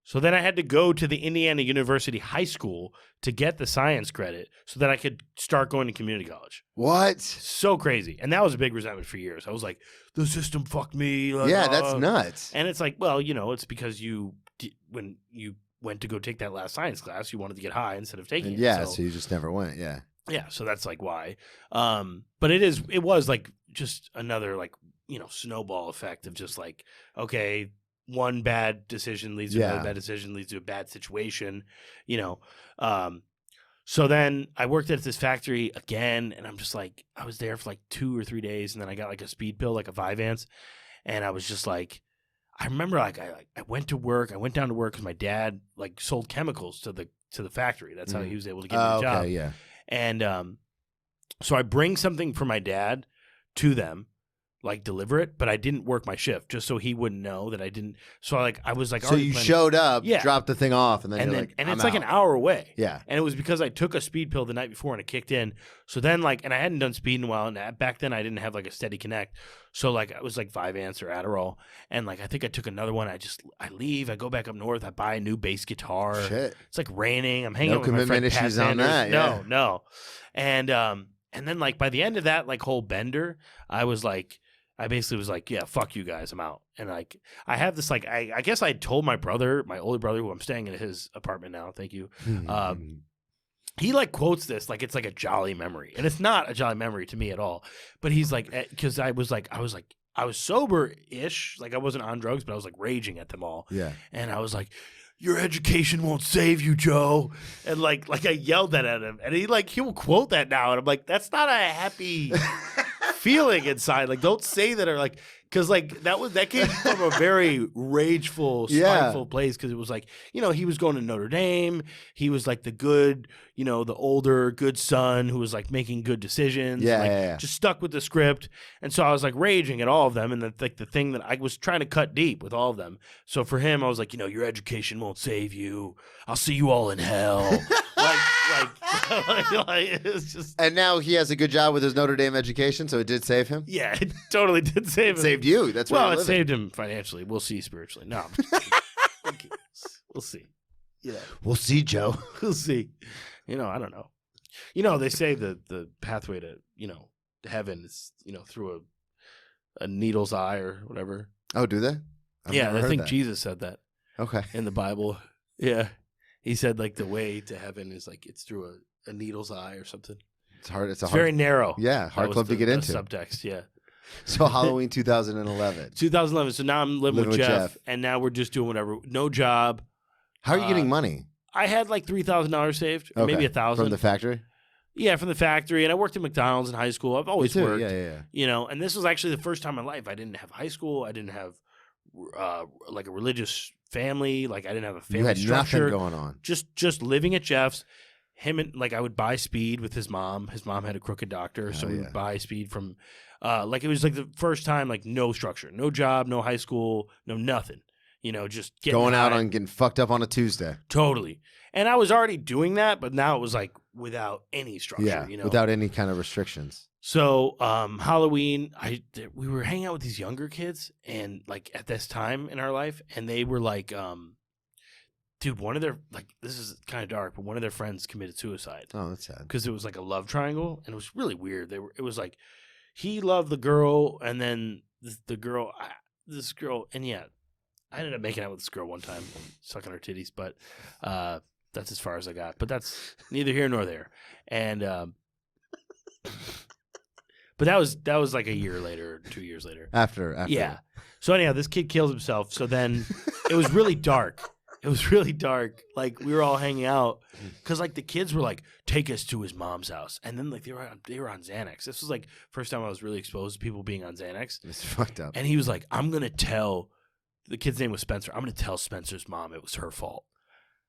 So then I had to go to the Indiana University High School to get the science credit so that I could start going to community college. What? So crazy. And that was a big resentment for years. I was like, the system fucked me. Like, Yeah, that's nuts. And it's like, well, it's because when you went to go take that last science class, you wanted to get high instead of taking it. Yeah, so you just never went. Yeah. Yeah, so that's like why. But it was like just another like, snowball effect of just like, okay, one bad decision leads to another bad decision, leads to a bad situation, So then I worked at this factory again, and I'm just like, I was there for like 2 or 3 days, and then I got like a speed pill, like a Vyvanse, and I was just like, I remember like I went to work, I went down to work because my dad like sold chemicals to the factory. That's how he was able to get me a job. Okay, yeah. And so I bring something for my dad to them, like deliver it, but I didn't work my shift just so he wouldn't know that I didn't. So like I was like, so you showed up, dropped the thing off, and then it's like an hour away. Yeah. And it was because I took a speed pill the night before and it kicked in. So then like, and I hadn't done speed in a while, and back then I didn't have like a steady connect. So like I was like Vyvanse or Adderall, and like I think I took another one. I leave, I go back up north, I buy a new bass guitar. Shit. It's like raining. I'm hanging out with my commitment friend Pat issues on Sanders. that. Yeah. No. And then like by the end of that like whole bender, I basically was like, yeah, fuck you guys, I'm out. And like I have this like I guess I told my older brother, who I'm staying in his apartment now, thank you. He like quotes this like it's like a jolly memory, and it's not a jolly memory to me at all. But he's like, because I was sober-ish, like I wasn't on drugs, but I was like raging at them all. Yeah. And I was like, your education won't save you, Joe. And like I yelled that at him, and he'll quote that now, and I'm like, that's not a happy feeling inside. Like, don't say that, or like, because like that came from a very rageful, spiteful place. Because it was like, he was going to Notre Dame. He was like the good, the older good son who was like making good decisions. Just stuck with the script. And so I was like raging at all of them. And the thing that I was trying to cut deep with all of them. So for him, I was like, your education won't save you. I'll see you all in hell. It's just. And now he has a good job with his Notre Dame education, so it did save him. Yeah, it totally did save him. It saved you. That's why. Well, it saved him financially. We'll see spiritually. No, we'll see. We'll see, Joe. We'll see. I don't know. They say the pathway to heaven is through a needle's eye or whatever. Oh, do they? I think Jesus said that. Okay. In the Bible. Yeah. He said like the way to heaven is like it's through a needle's eye or something. It's hard. It's very narrow. Yeah, hard club to get into. Subtext, yeah. So Halloween 2011. 2011. So now I'm living with Jeff, and now we're just doing whatever. No job. How are you getting money? I had like $3,000 saved, or maybe $1,000 from the factory. Yeah, from the factory, and I worked at McDonald's in high school. I've always worked. Yeah. And this was actually the first time in my life I didn't have high school. I didn't have like a religious family. Like I didn't have a family structure. You had nothing going on. Just living at Jeff's. Him and like I would buy speed with his mom. His mom had a crooked doctor, so we would buy speed from. Like it was like the first time, like no structure, no job, no high school, no nothing. Just going out on getting fucked up on a Tuesday. Totally. And I was already doing that, but now it was like without any structure. Yeah, without any kind of restrictions. So Halloween, we were hanging out with these younger kids, and like at this time in our life, and they were like, dude, one of their this is kind of dark, but one of their friends committed suicide. Oh, that's sad. Because it was like a love triangle, and it was really weird. It was like he loved the girl, and then this girl, and yeah, I ended up making out with this girl one time, sucking her titties, but that's as far as I got. But that's neither here nor there. And But that was like a year later, 2 years later. After. Yeah. So anyhow, this kid kills himself. So then it was really dark. It was really dark. Like we were all hanging out because like the kids were like, take us to his mom's house, and then like they were on Xanax. This was like first time I was really exposed to people being on Xanax. It's fucked up. And he was like, I'm gonna tell. The kid's name was Spencer. I'm gonna tell Spencer's mom it was her fault.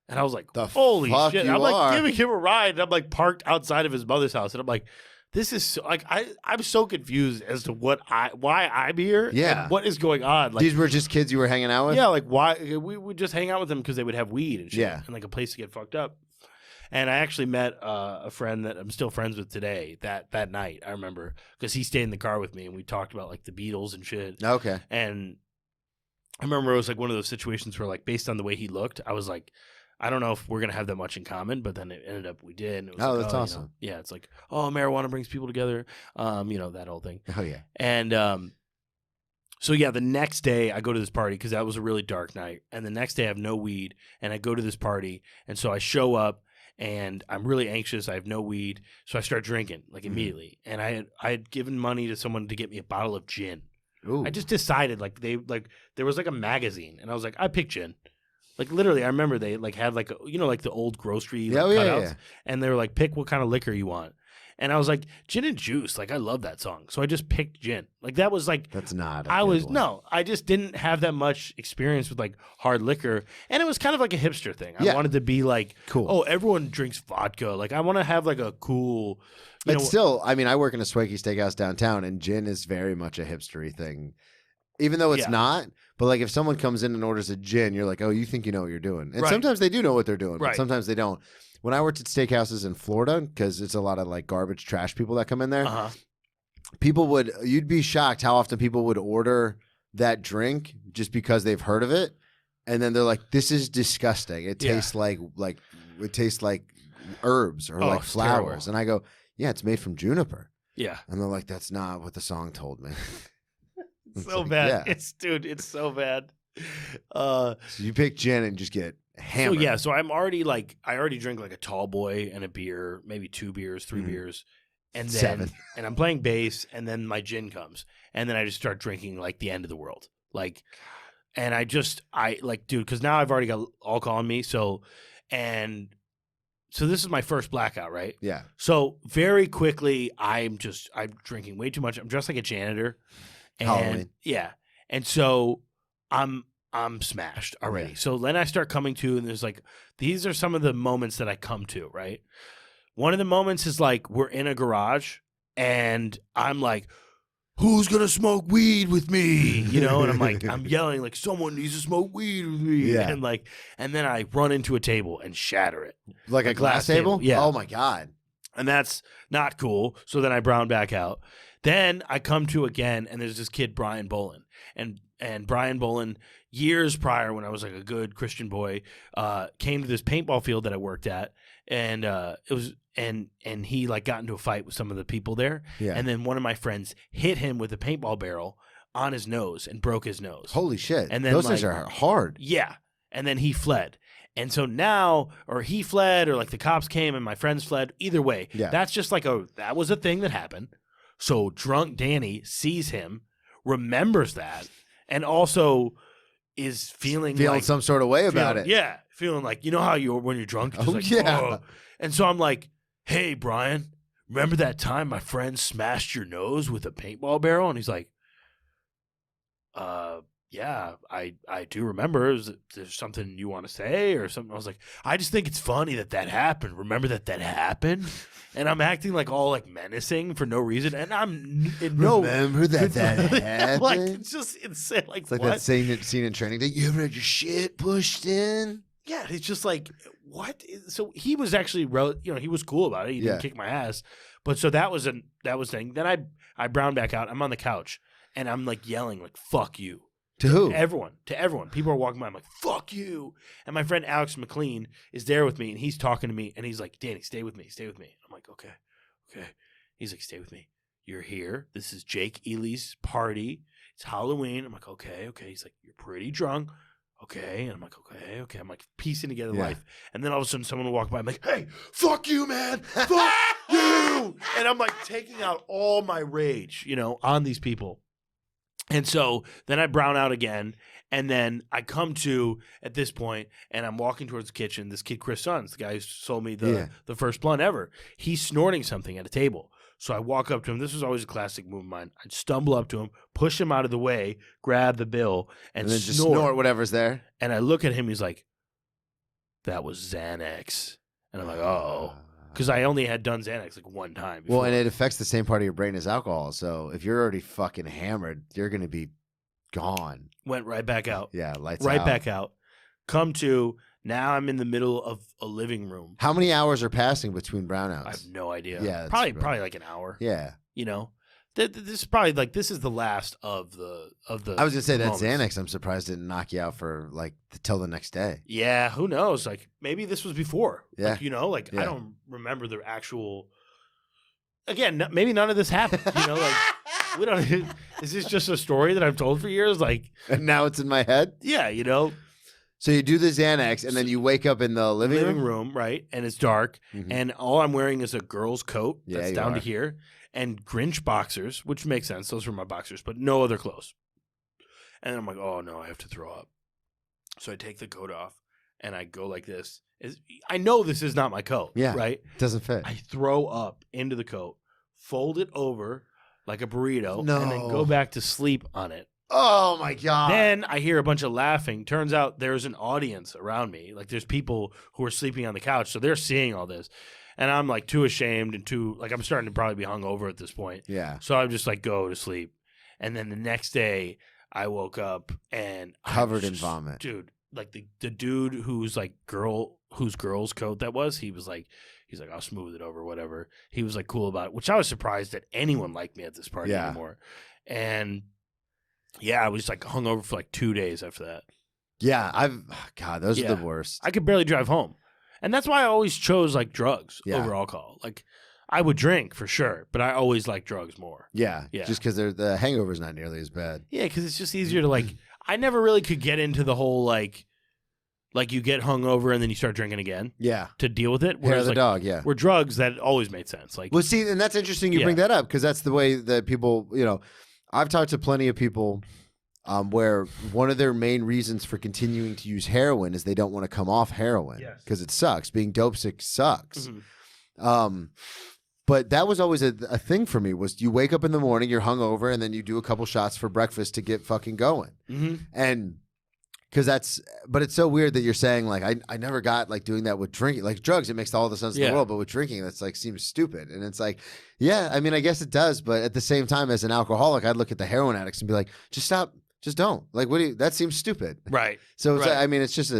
And I was like, holy fuck shit! you I'm like are. giving him a ride, and I'm like parked outside of his mother's house, and I'm like, this is so, like I'm so confused as to why I'm here. Yeah. And what is going on? Like These were just kids you were hanging out with? yeah, like why we would just hang out with them because they would have weed and shit, Yeah. and like a place to get fucked up. And I actually met a friend that I'm still friends with today. That night, I remember because he stayed in the car with me, and we talked about like the Beatles and shit. Okay. And I remember it was like one of those situations where like based on the way he looked, I was like, I don't know if we're gonna have that much in common, but then it ended up we did. And it was like, That's awesome. You know, yeah, it's like, oh, marijuana brings people together. That whole thing. Oh, yeah. And so yeah, the next day I go to this party because that was a really dark night. And the next day I have no weed, and I go to this party, and so I show up, and I'm really anxious. I have no weed, so I start drinking like immediately. And I had given money to someone to get me a bottle of gin. Ooh. I just decided there was like a magazine, and I was like, I pick gin. Like literally, I remember they like had like like the old grocery like, cutouts, and they were like, pick what kind of liquor you want. And I was like, gin and juice. Like I love that song, so I just picked gin. Like that was like That's not. I just didn't have that much experience with like hard liquor, and it was kind of like a hipster thing. I wanted to be like, cool. Oh, everyone drinks vodka. Like I want to have like a cool. It's still. I mean, I work in a Swanky Steakhouse downtown, and gin is very much a hipstery thing, even though it's not. But like, if someone comes in and orders a gin, you're like, oh, you think you know what you're doing, and sometimes they do know what they're doing, but sometimes they don't. When I worked at steakhouses in Florida, because it's a lot of like garbage trash people that come in there, you'd be shocked how often people would order that drink just because they've heard of it, and then they're like, "This is disgusting. It tastes like herbs or like flowers." Terrible. And I go, "Yeah, it's made from juniper." Yeah, and they're like, "That's not what the song told me." So like, bad. Yeah. It's so bad. So you pick gin and just get hammered. So I'm already like, I already drink like a tall boy and a beer, maybe 2 beers, 3 beers, and then 7. And I'm playing bass, and then my gin comes, and then I just start drinking like the end of the world, like, and I like, dude, because now I've already got alcohol on me, so this is my first blackout, right? Yeah. So very quickly, I'm drinking way too much. I'm dressed like a janitor. And Halloween. Yeah. And so I'm smashed already. Yeah. So then I start coming to, and there's like, these are some of the moments that I come to, right? One of the moments is like, we're in a garage, and I'm like, who's going to smoke weed with me? And I'm like, I'm yelling like, someone needs to smoke weed with me. Yeah. And then I run into a table and shatter it. Like a glass table? Yeah. Oh my God. And that's not cool. So then I brown back out. Then I come to again, and there's this kid, Brian Bolin. And Brian Bolin, years prior, when I was like a good Christian boy, came to this paintball field that I worked at, and it was and he like got into a fight with some of the people there. Yeah. And then one of my friends hit him with a paintball barrel on his nose and broke his nose. Holy shit. And then those things are hard. Yeah. And then he fled. And so now, or he fled, or like the cops came and my friends fled. Either way, that's just like that was a thing that happened. So drunk Danny sees him, remembers that, and also is feeling like, some sort of way about it. Yeah, feeling like, you know how when you're drunk, you're just yeah. And so I'm like, hey, Brian, remember that time my friend smashed your nose with a paintball barrel? And he's like, yeah, I do remember. Is there something you want to say or something? I was like, I just think it's funny that happened. Remember that happened? And I'm acting like all like menacing for no reason. And I'm remember that happened? Like, it's just insane. Like, it's like what? that scene in Training Day. You ever had your shit pushed in? Yeah, it's just like, what? So he was actually, he was cool about it. He didn't kick my ass. But so that was thing. Then I brown back out. I'm on the couch, and I'm like yelling like, fuck you. To who? To everyone. People are walking by. I'm like, fuck you. And my friend Alex McLean is there with me, and he's talking to me, and he's like, Danny, stay with me. I'm like, okay. He's like, stay with me. You're here. This is Jake Ely's party. It's Halloween. I'm like, okay. He's like, you're pretty drunk. Okay. And I'm like, okay. I'm like piecing together life. And then all of a sudden someone will walk by. I'm like, hey, fuck you, man. Fuck you. and I'm like taking out all my rage, on these people. And so then I brown out again, and then I come to at this point, and I'm walking towards the kitchen. This kid, Chris Sons, the guy who sold me the first blunt ever, he's snorting something at a table. So I walk up to him. This was always a classic move of mine. I'd stumble up to him, push him out of the way, grab the bill, and then just snort whatever's there. And I look at him. He's like, "That was Xanax." And I'm like, "Oh." Because I only had done Xanax like one time before. Well, and it affects the same part of your brain as alcohol. So if you're already fucking hammered, you're going to be gone. Went right back out. Yeah, lights right out. back out. Come to, now I'm in the middle of a living room. How many hours are passing between brownouts? I have no idea. Yeah, probably like an hour. Yeah. This is probably like, this is the last of the. I was going to say that moments. Xanax, I'm surprised it didn't knock you out for like till the next day. Yeah, who knows? Like maybe this was before. Yeah. Like, I don't remember the actual. Again, maybe none of this happened. Like we don't. Is this just a story that I've told for years? Like, And now it's in my head. yeah, So you do the Xanax, and then you wake up in the living room? right? And it's dark, Mhm. and all I'm wearing is a girl's coat Yeah, that's you down are. to here, and Grinch boxers, which makes sense. Those were my boxers, but no other clothes. And I'm like, oh no, I have to throw up. So I take the coat off, and I go like this. I know this is not my coat, Yeah. right? Doesn't fit. I throw up into the coat, fold it over like a burrito, and then No. go back to sleep on it. Oh my God. Then I hear a bunch of laughing. Turns out there's an audience around me. Like there's people who are sleeping on the couch, so they're seeing all this. And I'm like too ashamed and I'm starting to probably be hungover at this point. Yeah. So I just like go to sleep. And then the next day I woke up and Covered in vomit. Dude, like the dude whose girl's coat that was, he's like, I'll smooth it over, whatever. He was like cool about it, which I was surprised that anyone liked me at this party anymore. And yeah, I was like hungover for like 2 days after that. Yeah. God, those are the worst. I could barely drive home. And that's why I always chose like drugs over alcohol. Like I would drink for sure, but I always like drugs more. Yeah. Yeah. Just because the hangover's not nearly as bad. Yeah, because it's just easier to like, I never really could get into the whole like you get hungover and then you start drinking again. Yeah. To deal with it. Hair of the like, dog, yeah. Where drugs, that always made sense. Like, Well, see, and that's interesting you bring that up because that's the way that people, I've talked to plenty of people where one of their main reasons for continuing to use heroin is they don't want to come off heroin because it sucks. Being dope sick sucks. Mm-hmm. But that was always a thing for me was you wake up in the morning, you're hungover, and then you do a couple shots for breakfast to get fucking going. Mm-hmm. And but it's so weird that you're saying like, I never got like doing that with drinking, like drugs, it makes all the sense in the world, but with drinking, that's like seems stupid. And it's like, yeah, I mean, I guess it does. But at the same time, as an alcoholic, I'd look at the heroin addicts and be like, just stop, just don't. Like, that seems stupid. Right. So it's I mean, it's just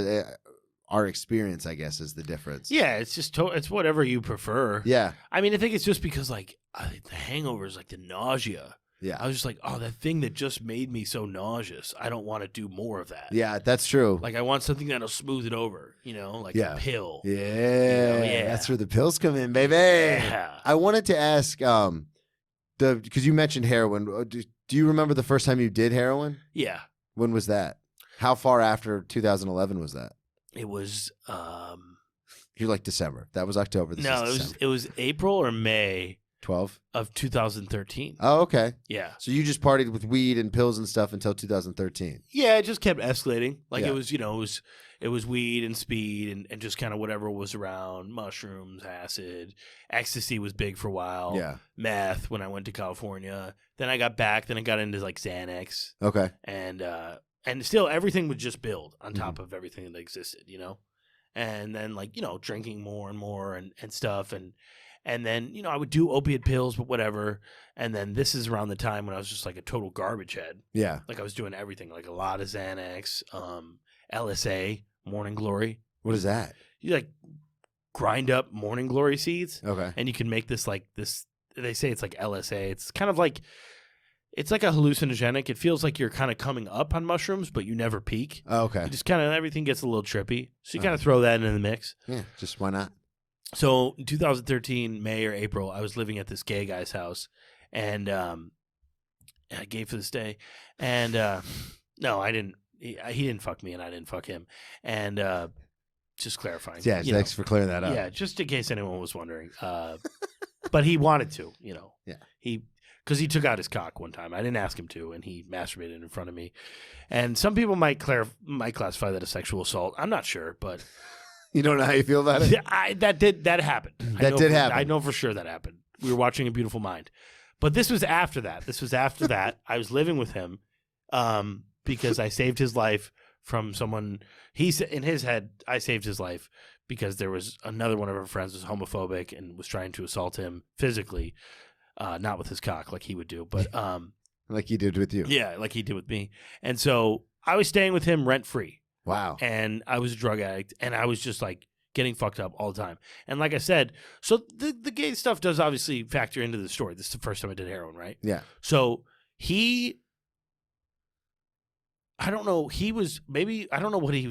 our experience, I guess, is the difference. Yeah, it's just it's whatever you prefer. Yeah. I mean, I think it's just because like the hangover is like the nausea. Yeah. I was just like, oh, that thing that just made me so nauseous. I don't want to do more of that. Yeah, that's true. Like I want something that'll smooth it over, like a pill. Yeah. That's where the pills come in, baby. Yeah. I wanted to ask because you mentioned heroin. Do you remember the first time you did heroin? Yeah. When was that? How far after 2011 was that? It was You're like December. That was October. it was April or May 12 of 2013. Oh, okay. Yeah. So you just partied with weed and pills and stuff until 2013. Yeah, it just kept escalating. Like Yeah. it was, it was weed and speed and just kind of whatever was around, mushrooms, acid, ecstasy was big for a while. Yeah. Meth when I went to California. Then I got back, then I got into like Xanax. Okay. And still everything would just build on top of everything that existed, And then like, drinking more and more and stuff and then, I would do opiate pills, but whatever. And then this is around the time when I was just like a total garbage head. Yeah. Like I was doing everything, like a lot of Xanax, LSA, Morning Glory. What is that? You like grind up Morning Glory seeds. Okay. And you can make this like this, they say it's like LSA. It's kind of like, it's like a hallucinogenic. It feels like you're kind of coming up on mushrooms, but you never peak. Oh, okay. You just kind of, everything gets a little trippy. So you kind of throw that in the mix. Yeah. Just why not? So in 2013, May or April, I was living at this gay guy's house, and I gay for this day, and no, I didn't. He didn't fuck me, and I didn't fuck him, and just clarifying. Yeah, thanks for clearing that up. Yeah, just in case anyone was wondering. but he wanted to, Yeah. Because he took out his cock one time. I didn't ask him to, and he masturbated in front of me. And some people might classify that as sexual assault. I'm not sure, but You don't know how you feel about it? that happened. That did happen. I know for sure that happened. We were watching A Beautiful Mind. But this was after that. I was living with him because I saved his life from someone. In his head, I saved his life because there was another one of our friends was homophobic and was trying to assault him physically, not with his cock like he would do, but like he did with you. yeah, like he did with me. And so I was staying with him rent free. Wow. And I was a drug addict, and I was just like getting fucked up all the time. And like I said, so the gay stuff does obviously factor into the story. This is the first time I did heroin, right? Yeah. So I don't know what he was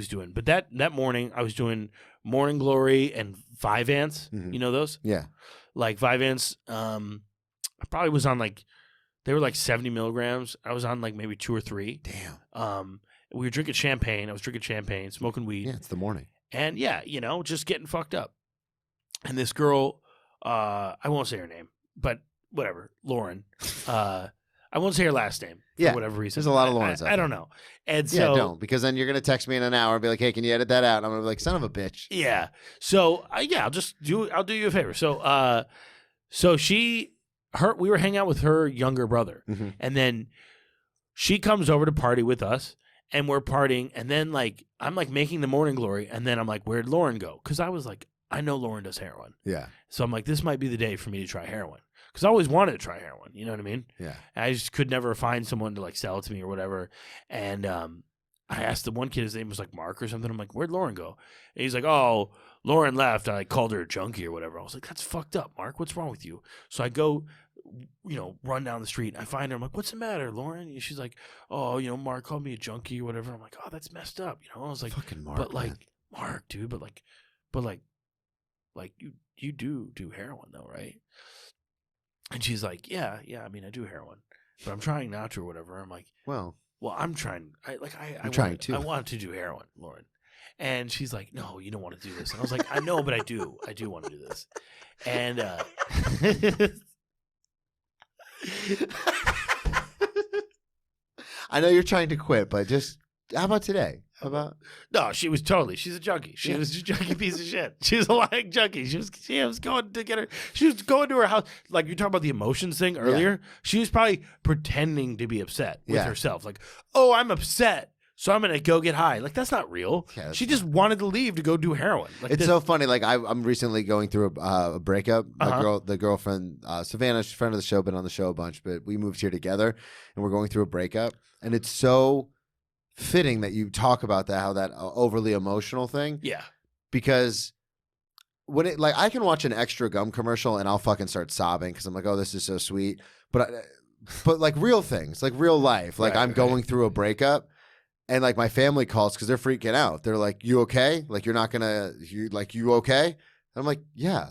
doing, but that morning I was doing Morning Glory and Vyvanse. Mhm. You know those? Yeah. Like Vyvanse, I probably was on they were like 70 milligrams. I was on like maybe 2 or 3. Damn. We were drinking champagne. I was drinking champagne, smoking weed. Yeah, it's the morning. And yeah, just getting fucked up. And this girl, I won't say her name, but whatever, Lauren. I won't say her last name for whatever reason. There's a lot of Laurens. I don't know. And Yeah, so don't, because then you're gonna text me in an hour and be like, "Hey, can you edit that out?" And I'm gonna be like, "Son of a bitch." yeah. So I'll do you a favor. So we were hanging out with her younger brother, Mhm. and then she comes over to party with us. And we're partying, and then I'm making the Morning Glory, and then I'm like, where'd Lauren go? Because I was like, I know Lauren does heroin. Yeah. So I'm like, this might be the day for me to try heroin. Because I always wanted to try heroin. You know what I mean? Yeah. And I just could never find someone to sell it to me or whatever. And I asked the one kid, his name was Mark or something. I'm like, where'd Lauren go? And he's like, oh, Lauren left. I called her a junkie or whatever. I was like, that's fucked up, Mark. What's wrong with you? So I go, run down the street. And I find her. I'm like, what's the matter, Lauren? And she's like, oh, Mark called me a junkie or whatever. I'm like, oh, that's messed up. I was like, fucking Mark, but man. Mark, dude, but you do heroin though, right? And she's like, yeah. I mean, I do heroin, but I'm trying not to or whatever. I'm like, Well, I'm trying. I'm trying too. I want to do heroin, Lauren. And she's like, no, you don't want to do this. And I was like, I know, but I do. I do want to do this. And I know you're trying to quit, but just how about today? How about no, she's a junkie. She was a junkie piece of shit. She was a lying junkie. She was going to get her. She was going to her house. Like you talking about the emotions thing earlier. She was probably pretending to be upset with herself. Like, oh, I'm upset, so I'm gonna go get high. Like that's not real. Yeah, she just wanted to leave to go do heroin. it's so funny. Like I'm recently going through a breakup. The girlfriend Savannah, she's a friend of the show, been on the show a bunch, but we moved here together, and we're going through a breakup, and it's so fitting that you talk about that, how that overly emotional thing. Yeah. Because when it I can watch an extra gum commercial and I'll fucking start sobbing because I'm like, oh, this is so sweet. But real things, like real life, I'm going through a breakup, and my family calls because they're freaking out. They're like, you okay? Like you're not gonna you okay? And I'm like, yeah,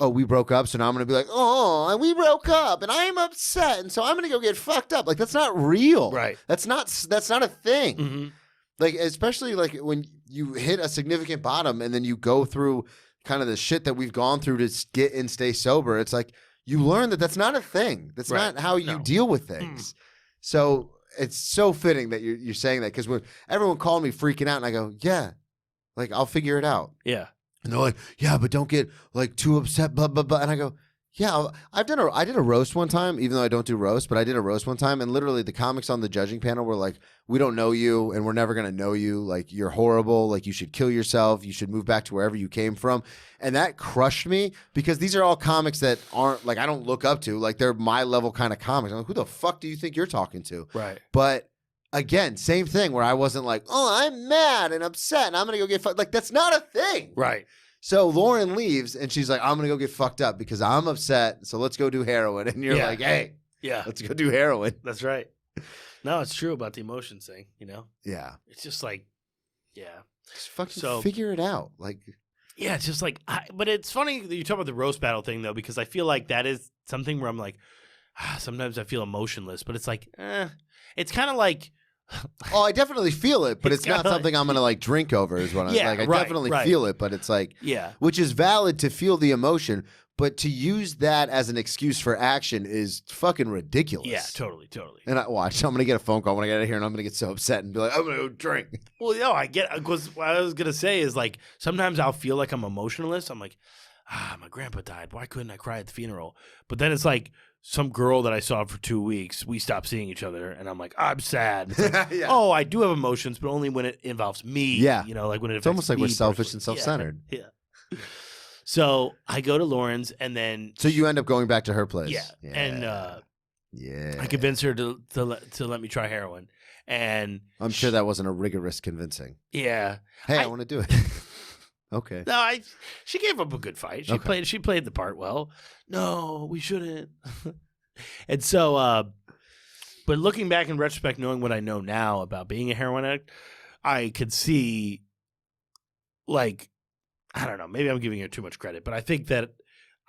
oh, we broke up, so now I'm going to be like, oh, we broke up, and I'm upset, and so I'm going to go get fucked up. That's not real. Right. That's not a thing. Mm-hmm. Especially when you hit a significant bottom, and then you go through kind of the shit that we've gone through to get and stay sober. It's you learn that that's not a thing. That's not how you deal with things. So it's so fitting that you're saying that, because when everyone called me freaking out, and I go, yeah, I'll figure it out. Yeah. And they're like, yeah, but don't get too upset, blah, blah, blah. And I go, yeah, I did a roast one time, even though I don't do roast, but I did a roast one time. And literally the comics on the judging panel were like, we don't know you and we're never going to know you. You're horrible. You should kill yourself. You should move back to wherever you came from. And that crushed me, because these are all comics that aren't I don't look up to. They're my level kind of comics. I'm like, who the fuck do you think you're talking to? Right. But again, same thing where I wasn't like, oh, I'm mad and upset and I'm going to go get fucked. That's not a thing. Right. So Lauren leaves and she's like, I'm going to go get fucked up because I'm upset. So let's go do heroin. And you're like, hey, let's go do heroin. That's right. No, it's true about the emotions thing, Yeah. It's just Just fucking figure it out. yeah, it's just but it's funny that you talk about the roast battle thing, though, because I feel like that is something where I'm like, sometimes I feel emotionless, but it's it's kind of like, oh, I definitely feel it, but it's not something I'm going to drink over is what I'm I definitely feel it, but it's yeah, which is valid to feel the emotion, But to use that as an excuse for action is fucking ridiculous. Yeah, totally. And I'm going to get a phone call when I get out of here, and I'm going to get so upset and be like, I'm going to go drink. Well, no, I get, because what I was going to say is, like, sometimes I'll feel like I'm emotionalist. I'm like, my grandpa died. Why couldn't I cry at the funeral? But then it's like some girl that I saw for 2 weeks, we stopped seeing each other, and I'm like, I'm sad. It's like, Yeah. Oh, I do have emotions, but only when it involves me. Yeah. You know, like when it It's almost like affects we're me selfish personally. and self-centered. Yeah. So I go to Lauren's, and then So you end up going back to her place. yeah. And yeah. I convinced her to let me try heroin, and I'm sure that wasn't a rigorous convincing. yeah. Hey, I I- want to do it. Okay. No, she gave up a good fight. Okay. She played the part well. No, we shouldn't. And so, but looking back in retrospect, knowing what I know now about being a heroin addict, I could see, like, I don't know, maybe I'm giving her too much credit, but I think that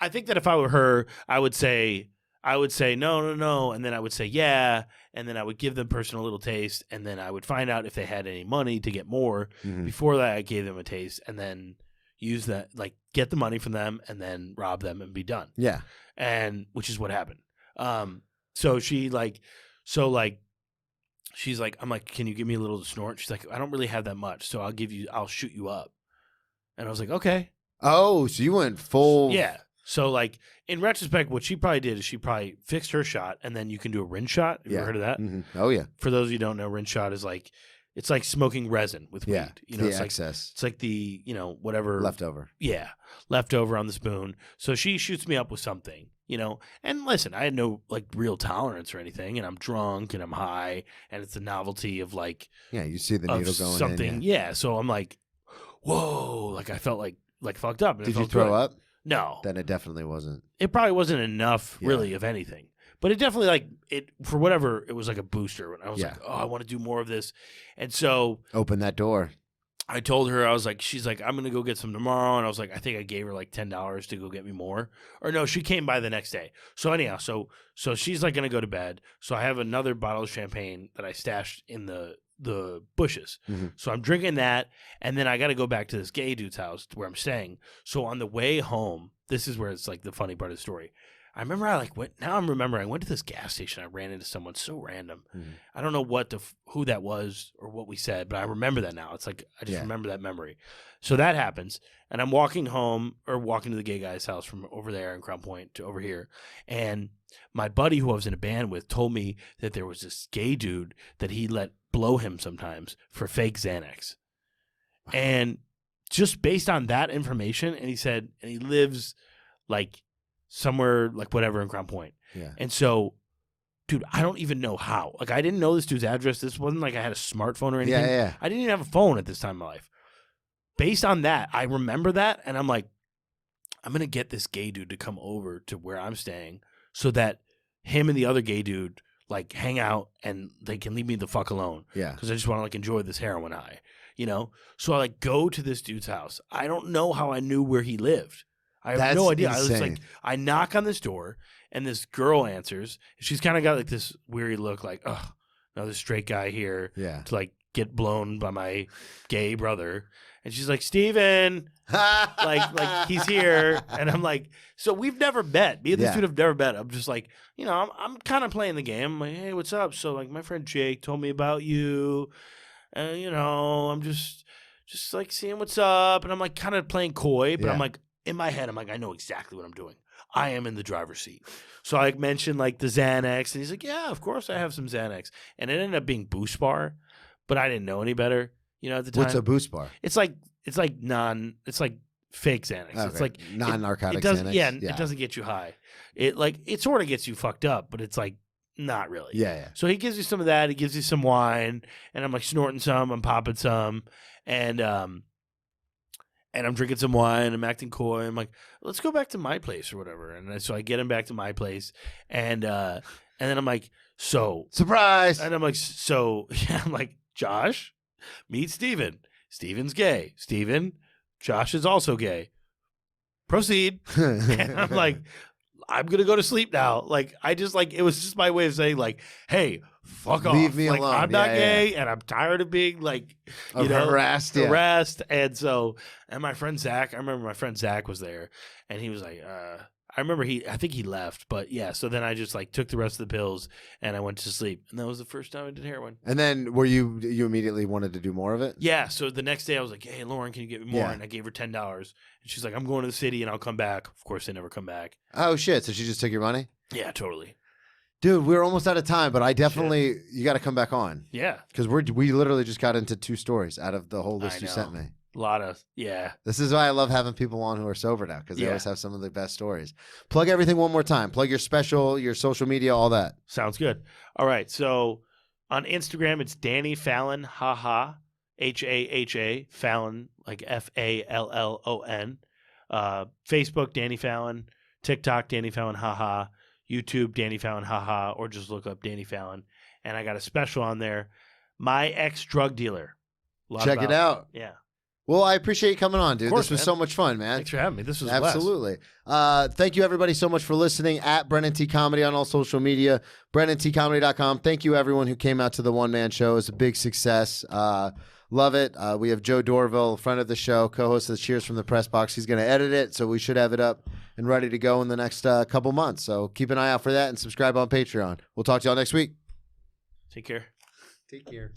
if I were her, I would say no, and then I would say yeah, and then I would give the person a little taste, and then I would find out if they had any money to get more. Mhm. Before that, I gave them a taste, and then use that, like, get the money from them, and then rob them and be done. Yeah. And which is what happened. So she's like, I'm like, can you give me a little to snort? She's like, I don't really have that much, so I'll shoot you up. And I was like, okay. Oh, so you went full. Yeah. So, like, in retrospect, what she probably did is she probably fixed her shot, and then you can do a rinse shot. Have you ever heard of that? Mhm. Oh, yeah. For those of you who don't know, rinse shot is like, it's like smoking resin with Yeah. weed. You know, the it's like, excess. it's like the, you know, whatever. Leftover. Yeah. Leftover on the spoon. So she shoots me up with something, you know. And listen, I had no, like, real tolerance or anything, and I'm drunk and I'm high, and it's the novelty of, like, Yeah, you see the of needle going something. in. Yeah. Yeah. So I'm like, whoa. Like, I felt like fucked up. And it Did you felt throw good. up? No. Then it definitely wasn't. It probably wasn't enough, Yeah. really, of anything. But it definitely, like, it, for whatever, it was like a booster. When I was Yeah. like, oh, I want to do more of this. And so Open that door. I told her, I was like, she's like, I'm going to go get some tomorrow. And I was like, I think I gave her like $10 to go get me more. Or no, she came by the next day. So anyhow, so she's like going to go to bed. So I have another bottle of champagne that I stashed in the bushes. Mhm. So I'm drinking that. And then I got to go back to this gay dude's house where I'm staying. So on the way home, this is where it's like the funny part of the story. I remember I went to this gas station. I ran into someone so random. Mhm. I don't know who that was or what we said, but I remember that now. It's like I just Yeah. remember that memory. So that happens, and I'm walking home or walking to the gay guy's house from over there in Crown Point to over here, and my buddy who I was in a band with told me that there was this gay dude that he let blow him sometimes for fake Xanax, and just based on that information, and he said, and he lives like somewhere like whatever in Crown Point. Yeah. And so, dude, I don't even know how. Like, I didn't know this dude's address. This wasn't like I had a smartphone or anything. Yeah. I didn't even have a phone at this time in my life. Based on that, I remember that, and I'm like, I'm going to get this gay dude to come over to where I'm staying so that him and the other gay dude, like, hang out and they can leave me the fuck alone. Yeah. Because I just want to, like, enjoy this heroin high, you know? So I, like, go to this dude's house. I don't know how I knew where he lived. I have That's no idea. I was insane. like, I knock on this door, and this girl answers. She's kind of got like this weary look, like, oh, another straight guy here Yeah. to like get blown by my gay brother. And she's like, Steven, like he's here. And I'm like, so we've never met. Me and this Yeah. dude have never met. I'm just like, you know, I'm kind of playing the game. I'm like, hey, what's up? So like my friend Jake told me about you. And, you know, I'm just like seeing what's up. And I'm like kind of playing coy, but Yeah. I'm like, in my head, I'm like, I know exactly what I'm doing. I am in the driver's seat. So I mentioned like the Xanax, and he's like, yeah, of course I have some Xanax. And it ended up being Boost Bar, but I didn't know any better, you know, at the time. What's a boost bar? It's like fake Xanax. Okay. It's like Non-narcotic it doesn't, Xanax? yeah, Yeah. it doesn't get you high. It sort of gets you fucked up, but it's like not really. Yeah. So he gives you some of that. He gives you some wine, and I'm like snorting some. I'm popping some, and I'm drinking some wine. I'm acting coy. I'm like, let's go back to my place or whatever. And so I get him back to my place, and then I'm like, so, Surprise. and I'm like, so, yeah, I'm like, Josh, meet Steven. Steven's gay. Steven, Josh is also gay. Proceed. And I'm like, I'm gonna go to sleep now. Like, I just like, it was just my way of saying like, hey, fuck off. Leave me like, alone. I'm not Yeah, gay, and I'm tired of being like, you know, harassed. Yeah. harassed. And so, and my friend Zach, I remember my friend Zach was there, and he was like, I remember I think he left, but yeah. So then I just like took the rest of the pills and I went to sleep, and that was the first time I did heroin. And then were you immediately wanted to do more of it? Yeah. So the next day I was like, "Hey, Lauren, can you get me more?" Yeah. And I gave her $10, and she's like, "I'm going to the city and I'll come back." Of course, they never come back. Oh shit! So she just took your money? Yeah, totally. Dude, we're almost out of time, but I definitely you got to come back on Yeah, because we literally just got into 2 stories out of the whole list you know. sent me. a lot of This is why I love having people on who are sober now because they Yeah. always have some of the best stories. Plug everything one more time. Plug your special, your social media, all that. Sounds good. All right. So on Instagram, it's Danny Fallon, haha, HAHA, Fallon, like FALLON. Facebook, Danny Fallon. TikTok, Danny Fallon, haha. YouTube, Danny Fallon, haha. Or just look up Danny Fallon. And I got a special on there, My Ex Drug Dealer. Check it out. Yeah. Well, I appreciate you coming on, dude. course, This was man. so much fun, man. Thanks for having me. This was a blast. Absolutely. Thank you, everybody, so much for listening. At Brennan T Comedy on all social media, BrennanTComedy.com. Thank you, everyone who came out to the one-man show. It was a big success. Love it. We have Joe Dorville, friend of the show, co-host of the Cheers from the Press Box. He's going to edit it, so we should have it up and ready to go in the next couple months. So keep an eye out for that and subscribe on Patreon. We'll talk to y'all next week. Take care. Take care.